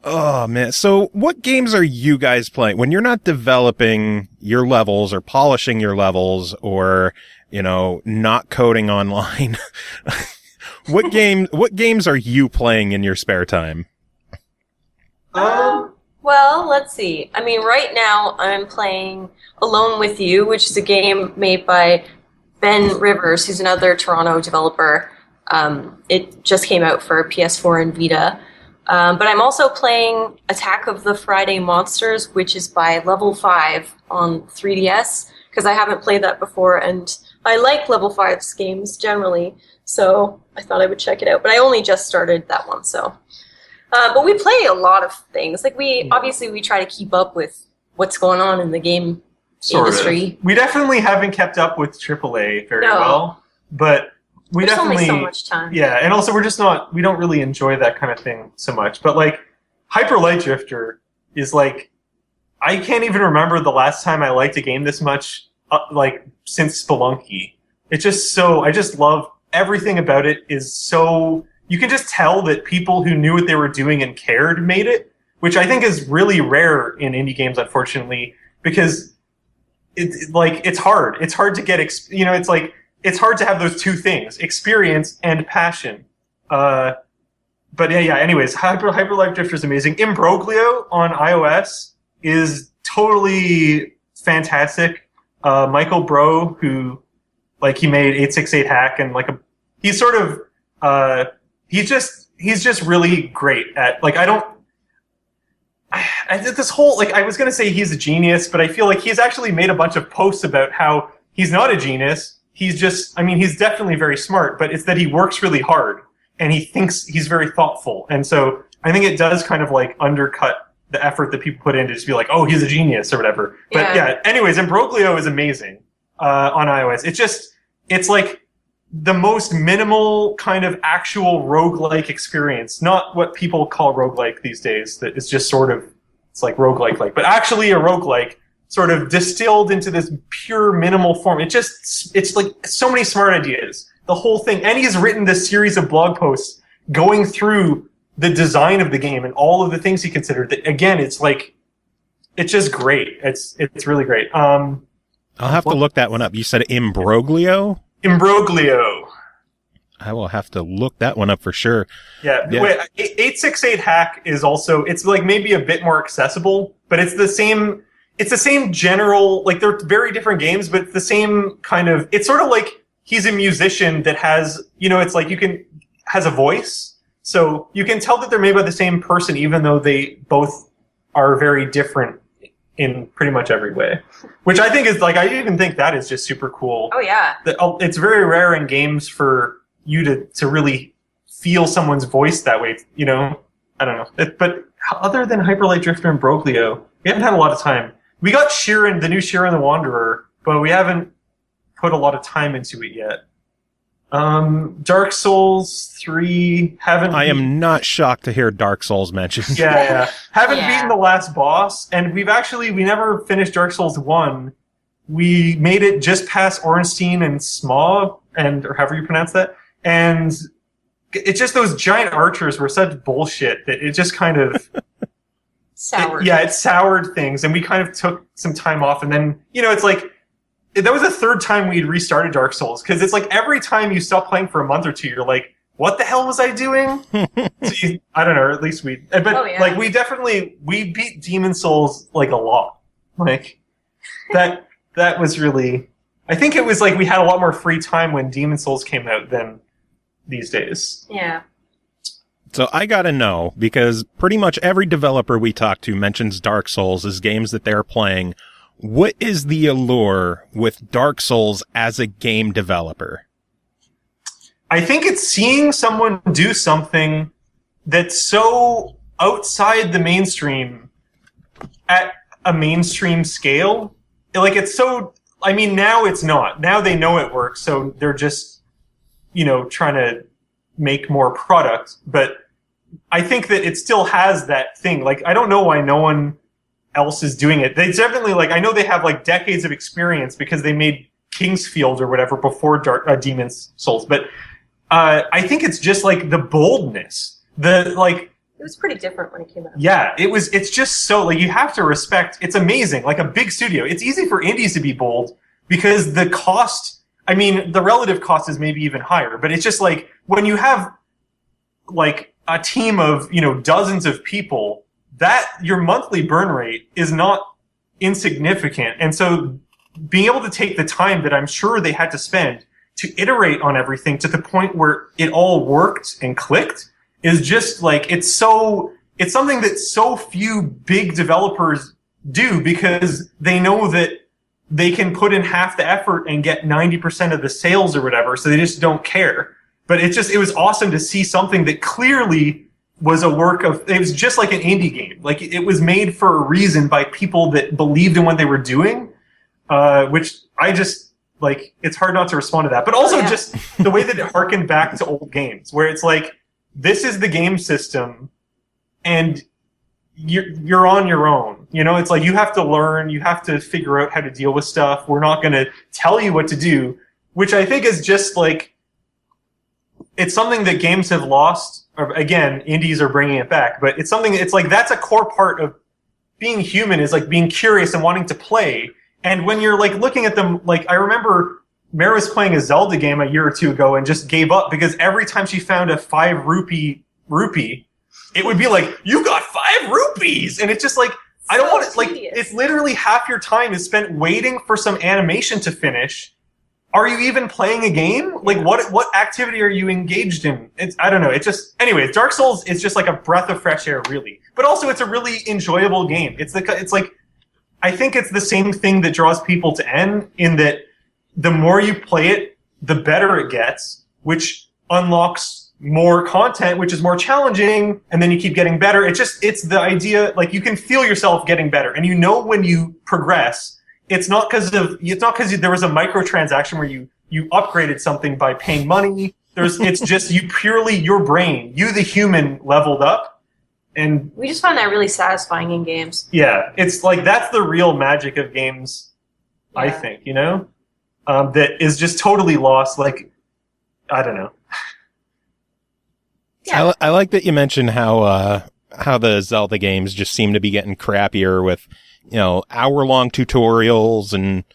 Oh, man. So what games are you guys playing? When you're not developing your levels or polishing your levels or, not coding online, what games are you playing in your spare time? Well, let's see. I mean, right now I'm playing Alone With You, which is a game made by Ben Rivers, who's another Toronto developer. It just came out for PS4 and Vita. But I'm also playing Attack of the Friday Monsters, which is by Level 5 on 3DS, because I haven't played that before, and I like Level 5's games generally, so I thought I would check it out. But I only just started that one, so. But we play a lot of things. Like, we try to keep up with what's going on in the game industry. We definitely haven't kept up with AAA very well, but... There's only so much time. Yeah, and also we don't really enjoy that kind of thing so much. But like Hyper Light Drifter is like, I can't even remember the last time I liked a game this much, since Spelunky. It's just so, I just love everything about it is so, you can just tell that people who knew what they were doing and cared made it, which I think is really rare in indie games, unfortunately, because it's hard. It's hard to get, it's hard to have those two things, experience and passion. But yeah. Anyways, Hyperlight Drifter is amazing. Imbroglio on iOS is totally fantastic. Michael Bro, who he made 868 Hack, and he's sort of he's just really great at I did this whole I was gonna say he's a genius, but I feel like he's actually made a bunch of posts about how he's not a genius. He's just he's definitely very smart, but it's that he works really hard and he thinks he's very thoughtful. And so I think it does kind of undercut the effort that people put in to just be like, oh, he's a genius or whatever. But yeah, anyways, Imbroglio is amazing on iOS. It's like the most minimal kind of actual roguelike experience, not what people call roguelike these days, that is just sort of, it's like roguelike, but actually a roguelike sort of distilled into this pure minimal form. It's like so many smart ideas. The whole thing. And he's written this series of blog posts going through the design of the game and all of the things he considered. That, again, it's just great. It's really great. I'll have to look that one up. You said Imbroglio? Imbroglio. I will have to look that one up for sure. Yeah. Wait, 868 Hack is also, it's maybe a bit more accessible, but it's the same general, they're very different games, but it's the same kind of, it's sort of like he's a musician that has, has a voice. So you can tell that they're made by the same person, even though they both are very different in pretty much every way. Which I think is, I even think that is just super cool. Oh, yeah. It's very rare in games for you to really feel someone's voice that way, I don't know. But other than Hyperlight Drifter and Broglio, we haven't had a lot of time. We got Siren, the new Siren the Wanderer, but we haven't put a lot of time into it yet. Dark Souls 3 I am not shocked to hear Dark Souls mentioned. Yeah. Haven't beaten the last boss, and we never finished Dark Souls 1. We made it just past Ornstein and Smaug, or however you pronounce that, and it's just those giant archers were such bullshit that it just kind of soured. It soured things, and we kind of took some time off, and then, it's that was the third time we'd restarted Dark Souls, because it's every time you stop playing for a month or two, you're like, what the hell was I doing? I don't know, at least we beat Demon Souls a lot. That was really, I think it was we had a lot more free time when Demon Souls came out than these days. Yeah. So I gotta know, because pretty much every developer we talk to mentions Dark Souls as games that they're playing. What is the allure with Dark Souls as a game developer? I think it's seeing someone do something that's so outside the mainstream at a mainstream scale. It's so, now it's not. Now they know it works, so they're just, trying to make more product. But I think that it still has that thing. I don't know why no one else is doing it. They definitely, I know they have decades of experience because they made Kingsfield or whatever before Demon's Souls, but I think it's just the boldness, it was pretty different when it came out. Yeah, it's just so, you have to respect, it's amazing, a big studio. It's easy for indies to be bold because the cost, the relative cost is maybe even higher, but it's just when you have a team of, dozens of people, that your monthly burn rate is not insignificant. And so being able to take the time that I'm sure they had to spend to iterate on everything to the point where it all worked and clicked is just it's something that so few big developers do, because they know that they can put in half the effort and get 90% of the sales or whatever. So they just don't care. But it was awesome to see something that clearly was a work of, it was just like an indie game. It was made for a reason by people that believed in what they were doing, which I just, it's hard not to respond to that. But also just the way that it harkened back to old games, where it's this is the game system, and you're on your own. It's you have to learn, you have to figure out how to deal with stuff. We're not going to tell you what to do, which I think is just it's something that games have lost. Again, indies are bringing it back, but it's something, that's a core part of being human is like being curious and wanting to play. And when you're like looking at them, like I remember Mary was playing a Zelda game a year or two ago and just gave up because every time she found a 5 rupee, it would be like, you got 5 rupees. And it's just like, I don't want to, like, it's literally half your time is spent waiting for some animation to finish. Are you even playing a game? Like, what activity are you engaged in? I don't know. It's just, anyways, Dark Souls is just like a breath of fresh air, really. But also, it's a really enjoyable game. It's like, I think it's the same thing that draws people to N, in that the more you play it, the better it gets, which unlocks more content, which is more challenging, and then you keep getting better. It's the idea, like, you can feel yourself getting better, and you know when you progress, it's not because there was a microtransaction where you upgraded something by paying money. It's just your brain, the human, leveled up. And we just find that really satisfying in games. Yeah, it's like, that's the real magic of games, yeah. I think, that is just totally lost. Like, I don't know. Yeah. I like that you mentioned how the Zelda games just seem to be getting crappier with, hour-long tutorials, and,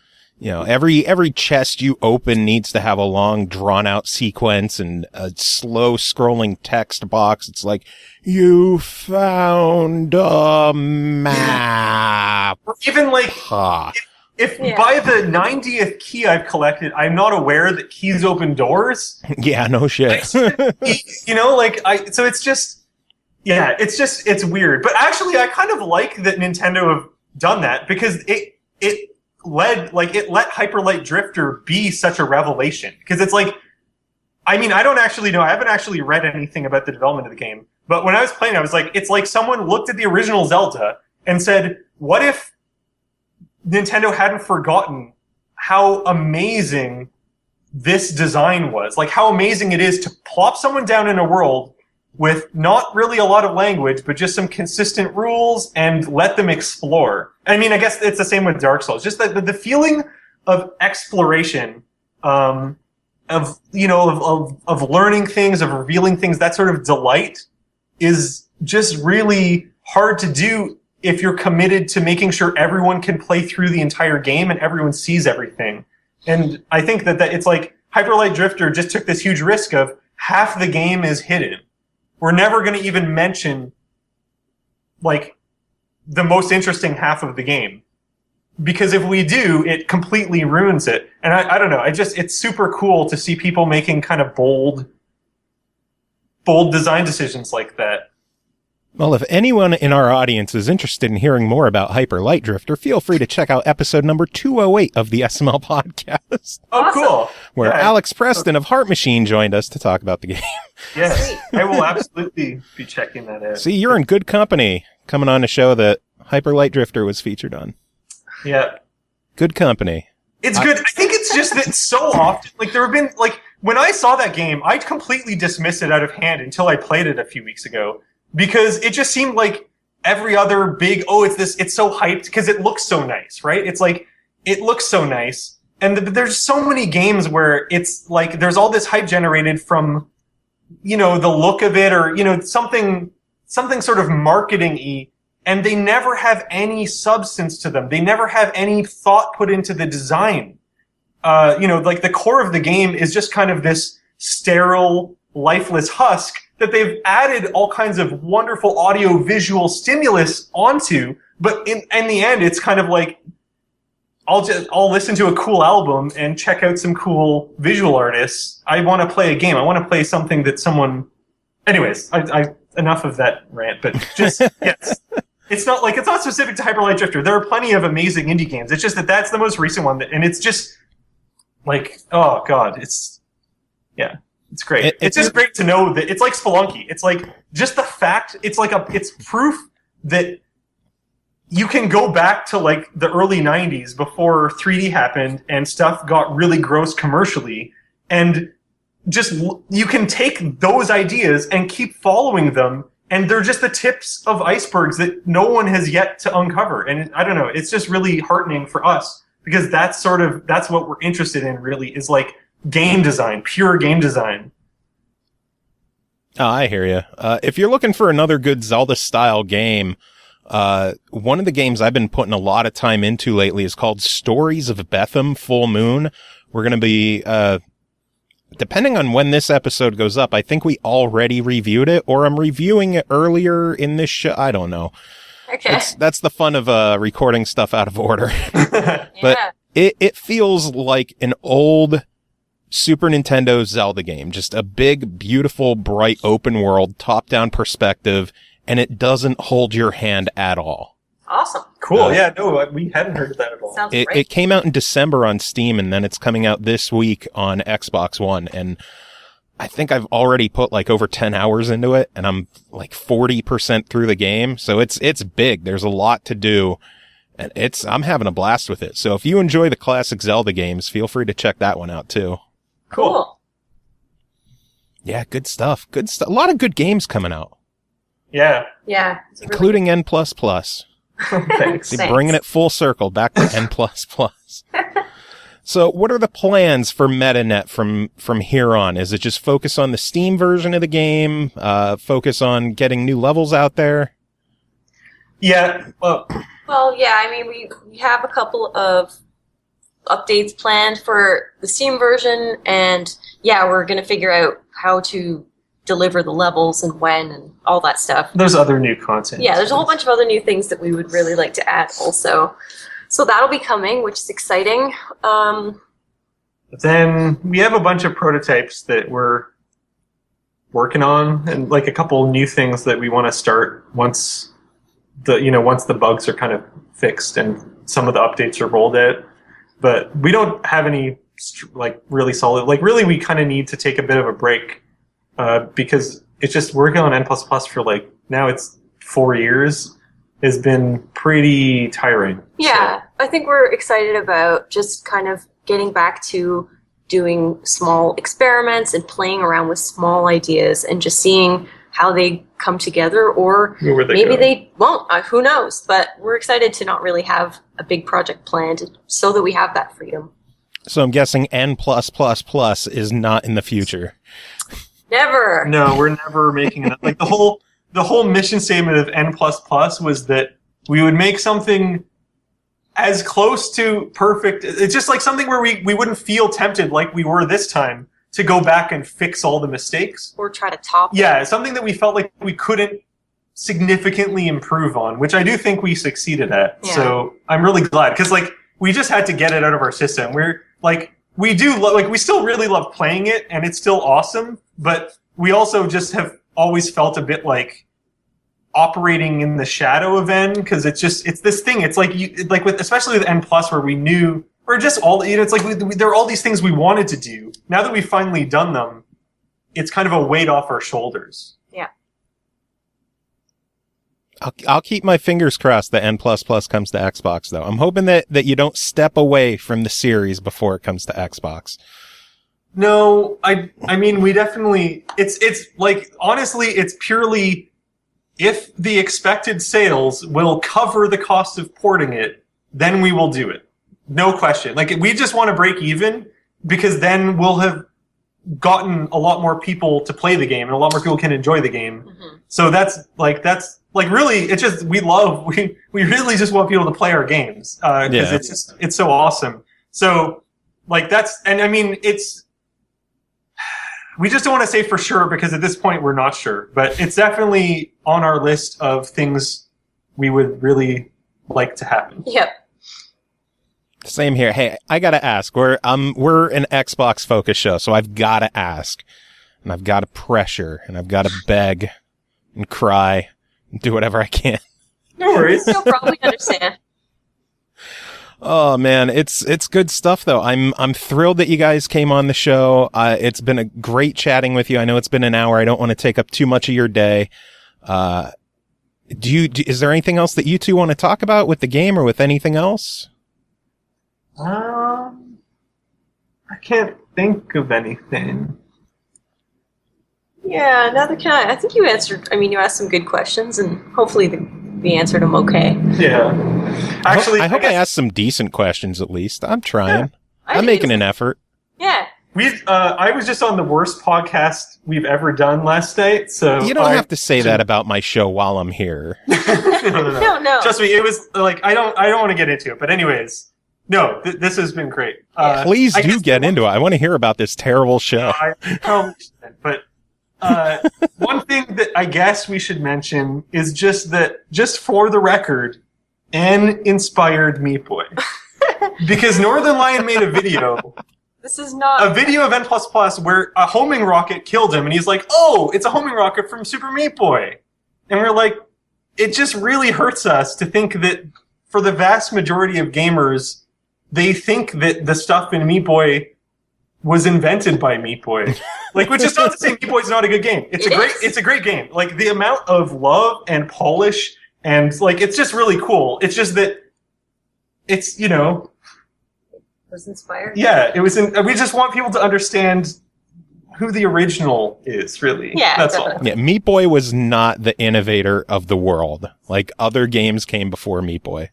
every chest you open needs to have a long, drawn-out sequence and a slow-scrolling text box. It's like, you found a map. Or even like, if by the 90th key I've collected, I'm not aware that keys open doors. Yeah, no shit. So it's just, it's weird. But actually, I kind of like that Nintendo have done that, because it let Hyperlight Drifter be such a revelation. Because it's like, I mean, I don't actually know. I haven't actually read anything about the development of the game. But when I was playing, I was like, it's like someone looked at the original Zelda and said, what if Nintendo hadn't forgotten how amazing this design was? Like, how amazing it is to plop someone down in a world with not really a lot of language, but just some consistent rules, and let them explore. I mean, I guess it's the same with Dark Souls. Just the feeling of exploration, of learning things, of revealing things, that sort of delight is just really hard to do if you're committed to making sure everyone can play through the entire game and everyone sees everything. And I think that it's like Hyperlight Drifter just took this huge risk of half the game is hidden. We're never going to even mention, like, the most interesting half of the game. Because if we do, it completely ruins it. And I don't know, it's super cool to see people making kind of bold design decisions like that. Well, if anyone in our audience is interested in hearing more about Hyper Light Drifter, feel free to check out episode number 208 of the SML podcast. Oh, cool. Where Alex Preston of Heart Machine joined us to talk about the game. Yes, I will absolutely be checking that out. See, you're in good company coming on a show that Hyper Light Drifter was featured on. Yeah. Good company. It's good. I think it's just that so often, like, there have been, like, when I saw that game, I completely dismissed it out of hand until I played it a few weeks ago. Because it just seemed like every other big, it's so hyped because it looks so nice, right? It's like, it looks so nice. And there's so many games where it's like, there's all this hype generated from, the look of it, or, something sort of marketing-y, and they never have any substance to them. They never have any thought put into the design. Like, the core of the game is just kind of this sterile, lifeless husk that they've added all kinds of wonderful audio-visual stimulus onto, but in the end, it's kind of like, I'll listen to a cool album and check out some cool visual artists. I want to play a game. I want to play something that someone... Anyways, I enough of that rant, but just, yes. It's not specific to Hyper Light Drifter. There are plenty of amazing indie games. It's just that's the most recent one, and it's just, like, oh god, it's great. It's just great to know that it's like Spelunky. It's like just the fact. It's proof that you can go back to like the early 90s before 3D happened and stuff got really gross commercially, and just you can take those ideas and keep following them, and they're just the tips of icebergs that no one has yet to uncover. And I don't know. It's just really heartening for us, because that's what we're interested in. Really, is like game design, pure game design. Oh, I hear you. If you're looking for another good Zelda-style game, One of the games I've been putting a lot of time into lately is called Stories of Betham Full Moon. We're going to be, depending on when this episode goes up, I think we already reviewed it, or I'm reviewing it earlier in this show. I don't know. Okay. That's the fun of recording stuff out of order. Yeah. But it feels like an old Super Nintendo Zelda game. Just a big, beautiful, bright, open world, top-down perspective, and it doesn't hold your hand at all. Awesome. Cool. Yeah, no, we hadn't heard of that at all. Sounds great. It came out in December on Steam, and then it's coming out this week on Xbox One, and I think I've already put like over 10 hours into it, and I'm like 40% through the game. So it's big. There's a lot to do, and I'm having a blast with it. So if you enjoy the classic Zelda games, feel free to check that one out too. Cool. Yeah, good stuff. Good stuff. A lot of good games coming out, Yeah. Yeah. including N++. Thanks. See, bringing it full circle back to N++. So what are the plans for Metanet from here on? Is it just focus on the Steam version of the game? Focus on getting new levels out there? Yeah. Well, yeah, I mean, we have a couple of updates planned for the Steam version, and yeah, we're going to figure out how to deliver the levels and when and all that stuff. there's other new content. Yeah, there's a whole bunch of other new things that we would really like to add also. So that'll be coming, which is exciting. Then we have a bunch of prototypes that we're working on, and like a couple new things that we want to start once the bugs are kind of fixed and some of the updates are rolled out. But we don't have any like really solid. Like really, we kind of need to take a bit of a break because it's just working on N++ for like now it's 4 years. Has been pretty tiring. Yeah, so I think we're excited about just kind of getting back to doing small experiments and playing around with small ideas and just seeing how they come together, or maybe they won't. Who knows? But we're excited to not really have a big project planned so that we have that freedom. So I'm guessing N+++ is not in the future. Never. No, we're never making it. Like the whole mission statement of N++ was that we would make something as close to perfect. It's just like something where we wouldn't feel tempted like we were this time to go back and fix all the mistakes. Or try to top Yeah, something that we felt like we couldn't significantly improve on, which I do think we succeeded at. Yeah. So I'm really glad, because like we just had to get it out of our system. We're like, we still really love playing it, and it's still awesome, but we also just have always felt a bit like operating in the shadow of N, because it's this thing. It's like especially with N+, where we knew, or just all, it's like there are all these things we wanted to do. Now that we've finally done them, it's kind of a weight off our shoulders. Yeah. I'll keep my fingers crossed that N++ comes to Xbox, though. I'm hoping that you don't step away from the series before it comes to Xbox. No, I mean, we definitely, it's like, honestly, it's purely, if the expected sales will cover the cost of porting it, then we will do it. No question. Like, we just want to break even, because then we'll have gotten a lot more people to play the game, and a lot more people can enjoy the game. Mm-hmm. So that's really, it's just, we really just want people to play our games, because it's so awesome. So, like, and I mean, we just don't want to say for sure, because at this point we're not sure, but it's definitely on our list of things we would really like to happen. Yep. Same here. Hey, I gotta ask. We're an Xbox focused show, so I've gotta ask, and I've gotta pressure, and I've gotta beg, and cry, and do whatever I can. No worries. You'll probably understand. Oh man, it's good stuff though. I'm thrilled that you guys came on the show. It's been a great chatting with you. I know it's been an hour. I don't want to take up too much of your day. Is there anything else that you two want to talk about with the game, or with anything else? I can't think of anything. Yeah, neither can I. I think you answered. I mean, you asked some good questions, and hopefully we answered them okay. Yeah. Actually, I hope I asked some decent questions at least. I'm trying. Yeah, I'm making an effort. Yeah. I was just on the worst podcast we've ever done last night, so You don't have to say that about my show while I'm here. No. Trust me, it was like I don't want to get into it, but anyways, no, this has been great. Please do get into it. I want to hear about this terrible show. I probably shouldn't, but one thing that I guess we should mention is just for the record, N inspired Meat Boy. Because Northern Lion made a video. This is not a video of N++ where a homing rocket killed him, and he's like, "Oh, it's a homing rocket from Super Meat Boy," and we're like, it just really hurts us to think that for the vast majority of gamers, they think that the stuff in Meat Boy was invented by Meat Boy. Like, which is not to say Meat Boy's not a good game. It's a great game. Like, the amount of love and polish and like it's just really cool. It's just that it's, you know, was inspired. Yeah, it was. We just want people to understand who the original is, really. Yeah, that's definitely. all. Yeah, Meat Boy was not the innovator of the world. Like, other games came before Meat Boy.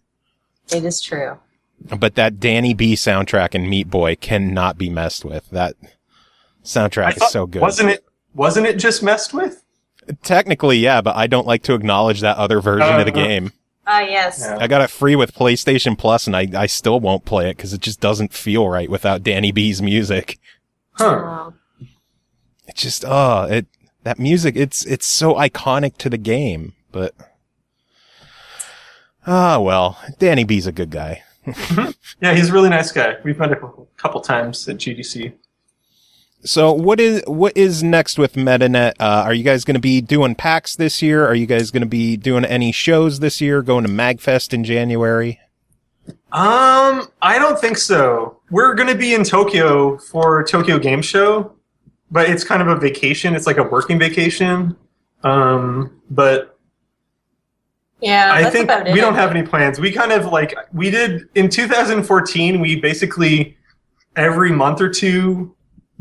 It is true. But that Danny B soundtrack in Meat Boy cannot be messed with. That soundtrack is so good. Wasn't it just messed with? Technically, yeah, but I don't like to acknowledge that other version of the game. Yes. Yeah. I got it free with PlayStation Plus, and I still won't play it because it just doesn't feel right without Danny B's music. Huh. It's just, that music, it's so iconic to the game, but... well, Danny B's a good guy. Yeah, he's a really nice guy. We've met a couple times at GDC. So what is next with Metanet? Are you guys going to be doing PAX this year? Are you guys going to be doing any shows this year? Going to MagFest in January? I don't think so. We're going to be in Tokyo for Tokyo Game Show, but it's kind of a vacation. It's like a working vacation. But yeah, I that's think about it. we don't have any plans. We kind of we did in 2014. We basically every month or two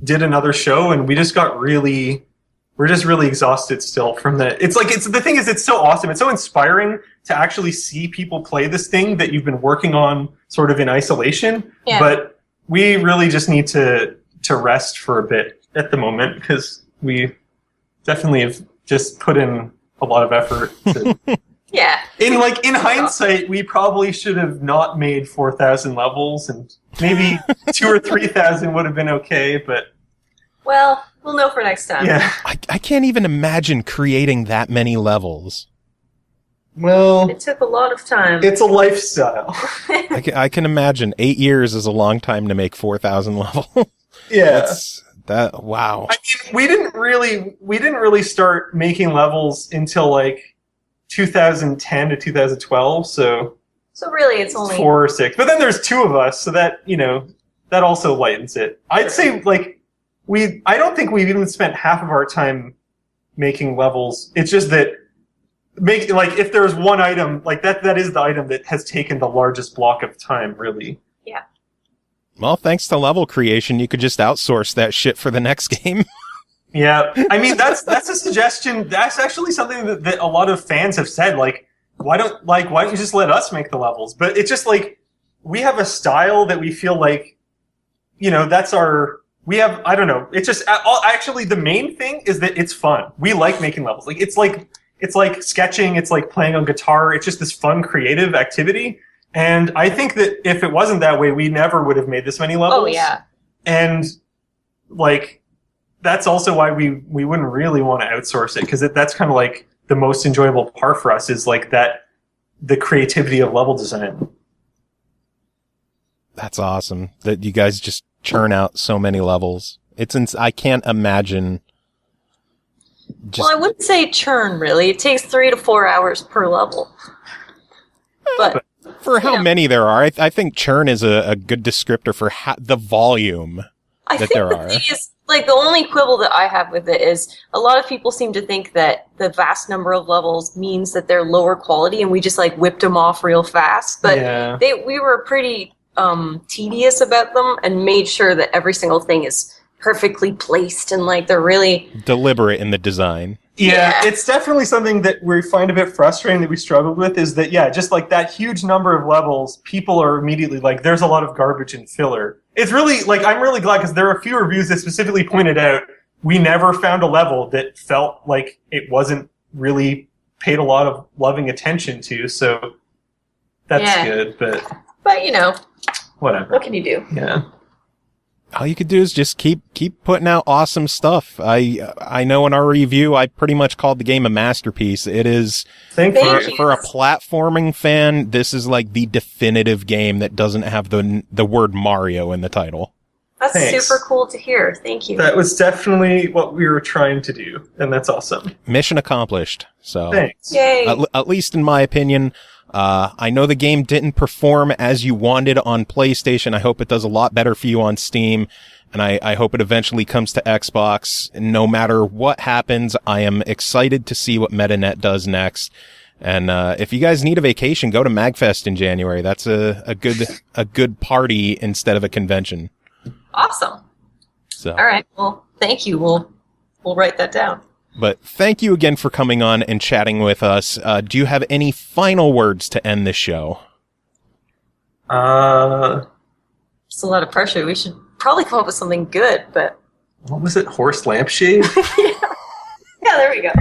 did another show, and we just got we're just really exhausted still from that. The thing is, it's so awesome. It's so inspiring to actually see people play this thing that you've been working on sort of in isolation. Yeah. But we really just need to rest for a bit at the moment because we definitely have just put in a lot of effort to Yeah. In hindsight, we probably should have not made 4,000 levels, and maybe 2,000 or 3,000 would have been okay. But well, we'll know for next time. yeah, I can't even imagine creating that many levels. well, It took a lot of time. it's a lifestyle. I can imagine 8 years is a long time to make 4,000 level. Yeah, Wow. I mean, we didn't really start making levels until 2010 to 2012. So really, it's only 4 or 6. But then there's 2 of us, so that that also lightens it. I'd say I don't think we've even spent half of our time making levels. It's just that if there's one item that is the item that has taken the largest block of time, really. Yeah. Well, thanks to level creation, you could just outsource that shit for the next game. Yeah, I mean that's a suggestion. That's actually something that a lot of fans have said. Why don't you just let us make the levels? But it's just we have a style that we feel that's our. We have, I don't know. It's just actually the main thing is that it's fun. We like making levels. It's like sketching. It's like playing on guitar. It's just this fun, creative activity. And I think that if it wasn't that way, we never would have made this many levels. Oh yeah. And that's also why we wouldn't really want to outsource it, because that's kind of the most enjoyable part for us is the creativity of level design. That's awesome that you guys just churn out so many levels. I can't imagine. Well, I wouldn't say churn really. It takes 3 to 4 hours per level. But for how many there are, I think churn is a good descriptor for the volume that there are. Thing is, the only quibble that I have with it is a lot of people seem to think that the vast number of levels means that they're lower quality, and we just whipped them off real fast. But we were pretty tedious about them and made sure that every single thing is perfectly placed and like they're really deliberate in the design. Yeah, it's definitely something that we find a bit frustrating that we struggled with is that, just like that huge number of levels, people are immediately like, there's a lot of garbage and filler. It's really, like, I'm really glad because there are a few reviews that specifically pointed out we never found a level that felt like it wasn't really paid a lot of loving attention to, so that's good, but whatever. What can you do? Yeah. All you could do is just keep putting out awesome stuff. I know in our review, I pretty much called the game a masterpiece. It is, for a platforming fan, this is like the definitive game that doesn't have the word Mario in the title. That's super cool to hear. Thank you. That was definitely what we were trying to do, and that's awesome. Mission accomplished. So, thanks. Yay. At least in my opinion. I know the game didn't perform as you wanted on PlayStation. I hope it does a lot better for you on Steam, and I hope it eventually comes to Xbox. No matter what happens, I am excited to see what Metanet does next. And if you guys need a vacation, go to MagFest in January. That's a good party instead of a convention. Awesome. So, all right. Well, thank you. We'll write that down. But thank you again for coming on and chatting with us. Do you have any final words to end this show? It's a lot of pressure. We should probably come up with something good, but... What was it? Horse Lampshade? Yeah, there we go.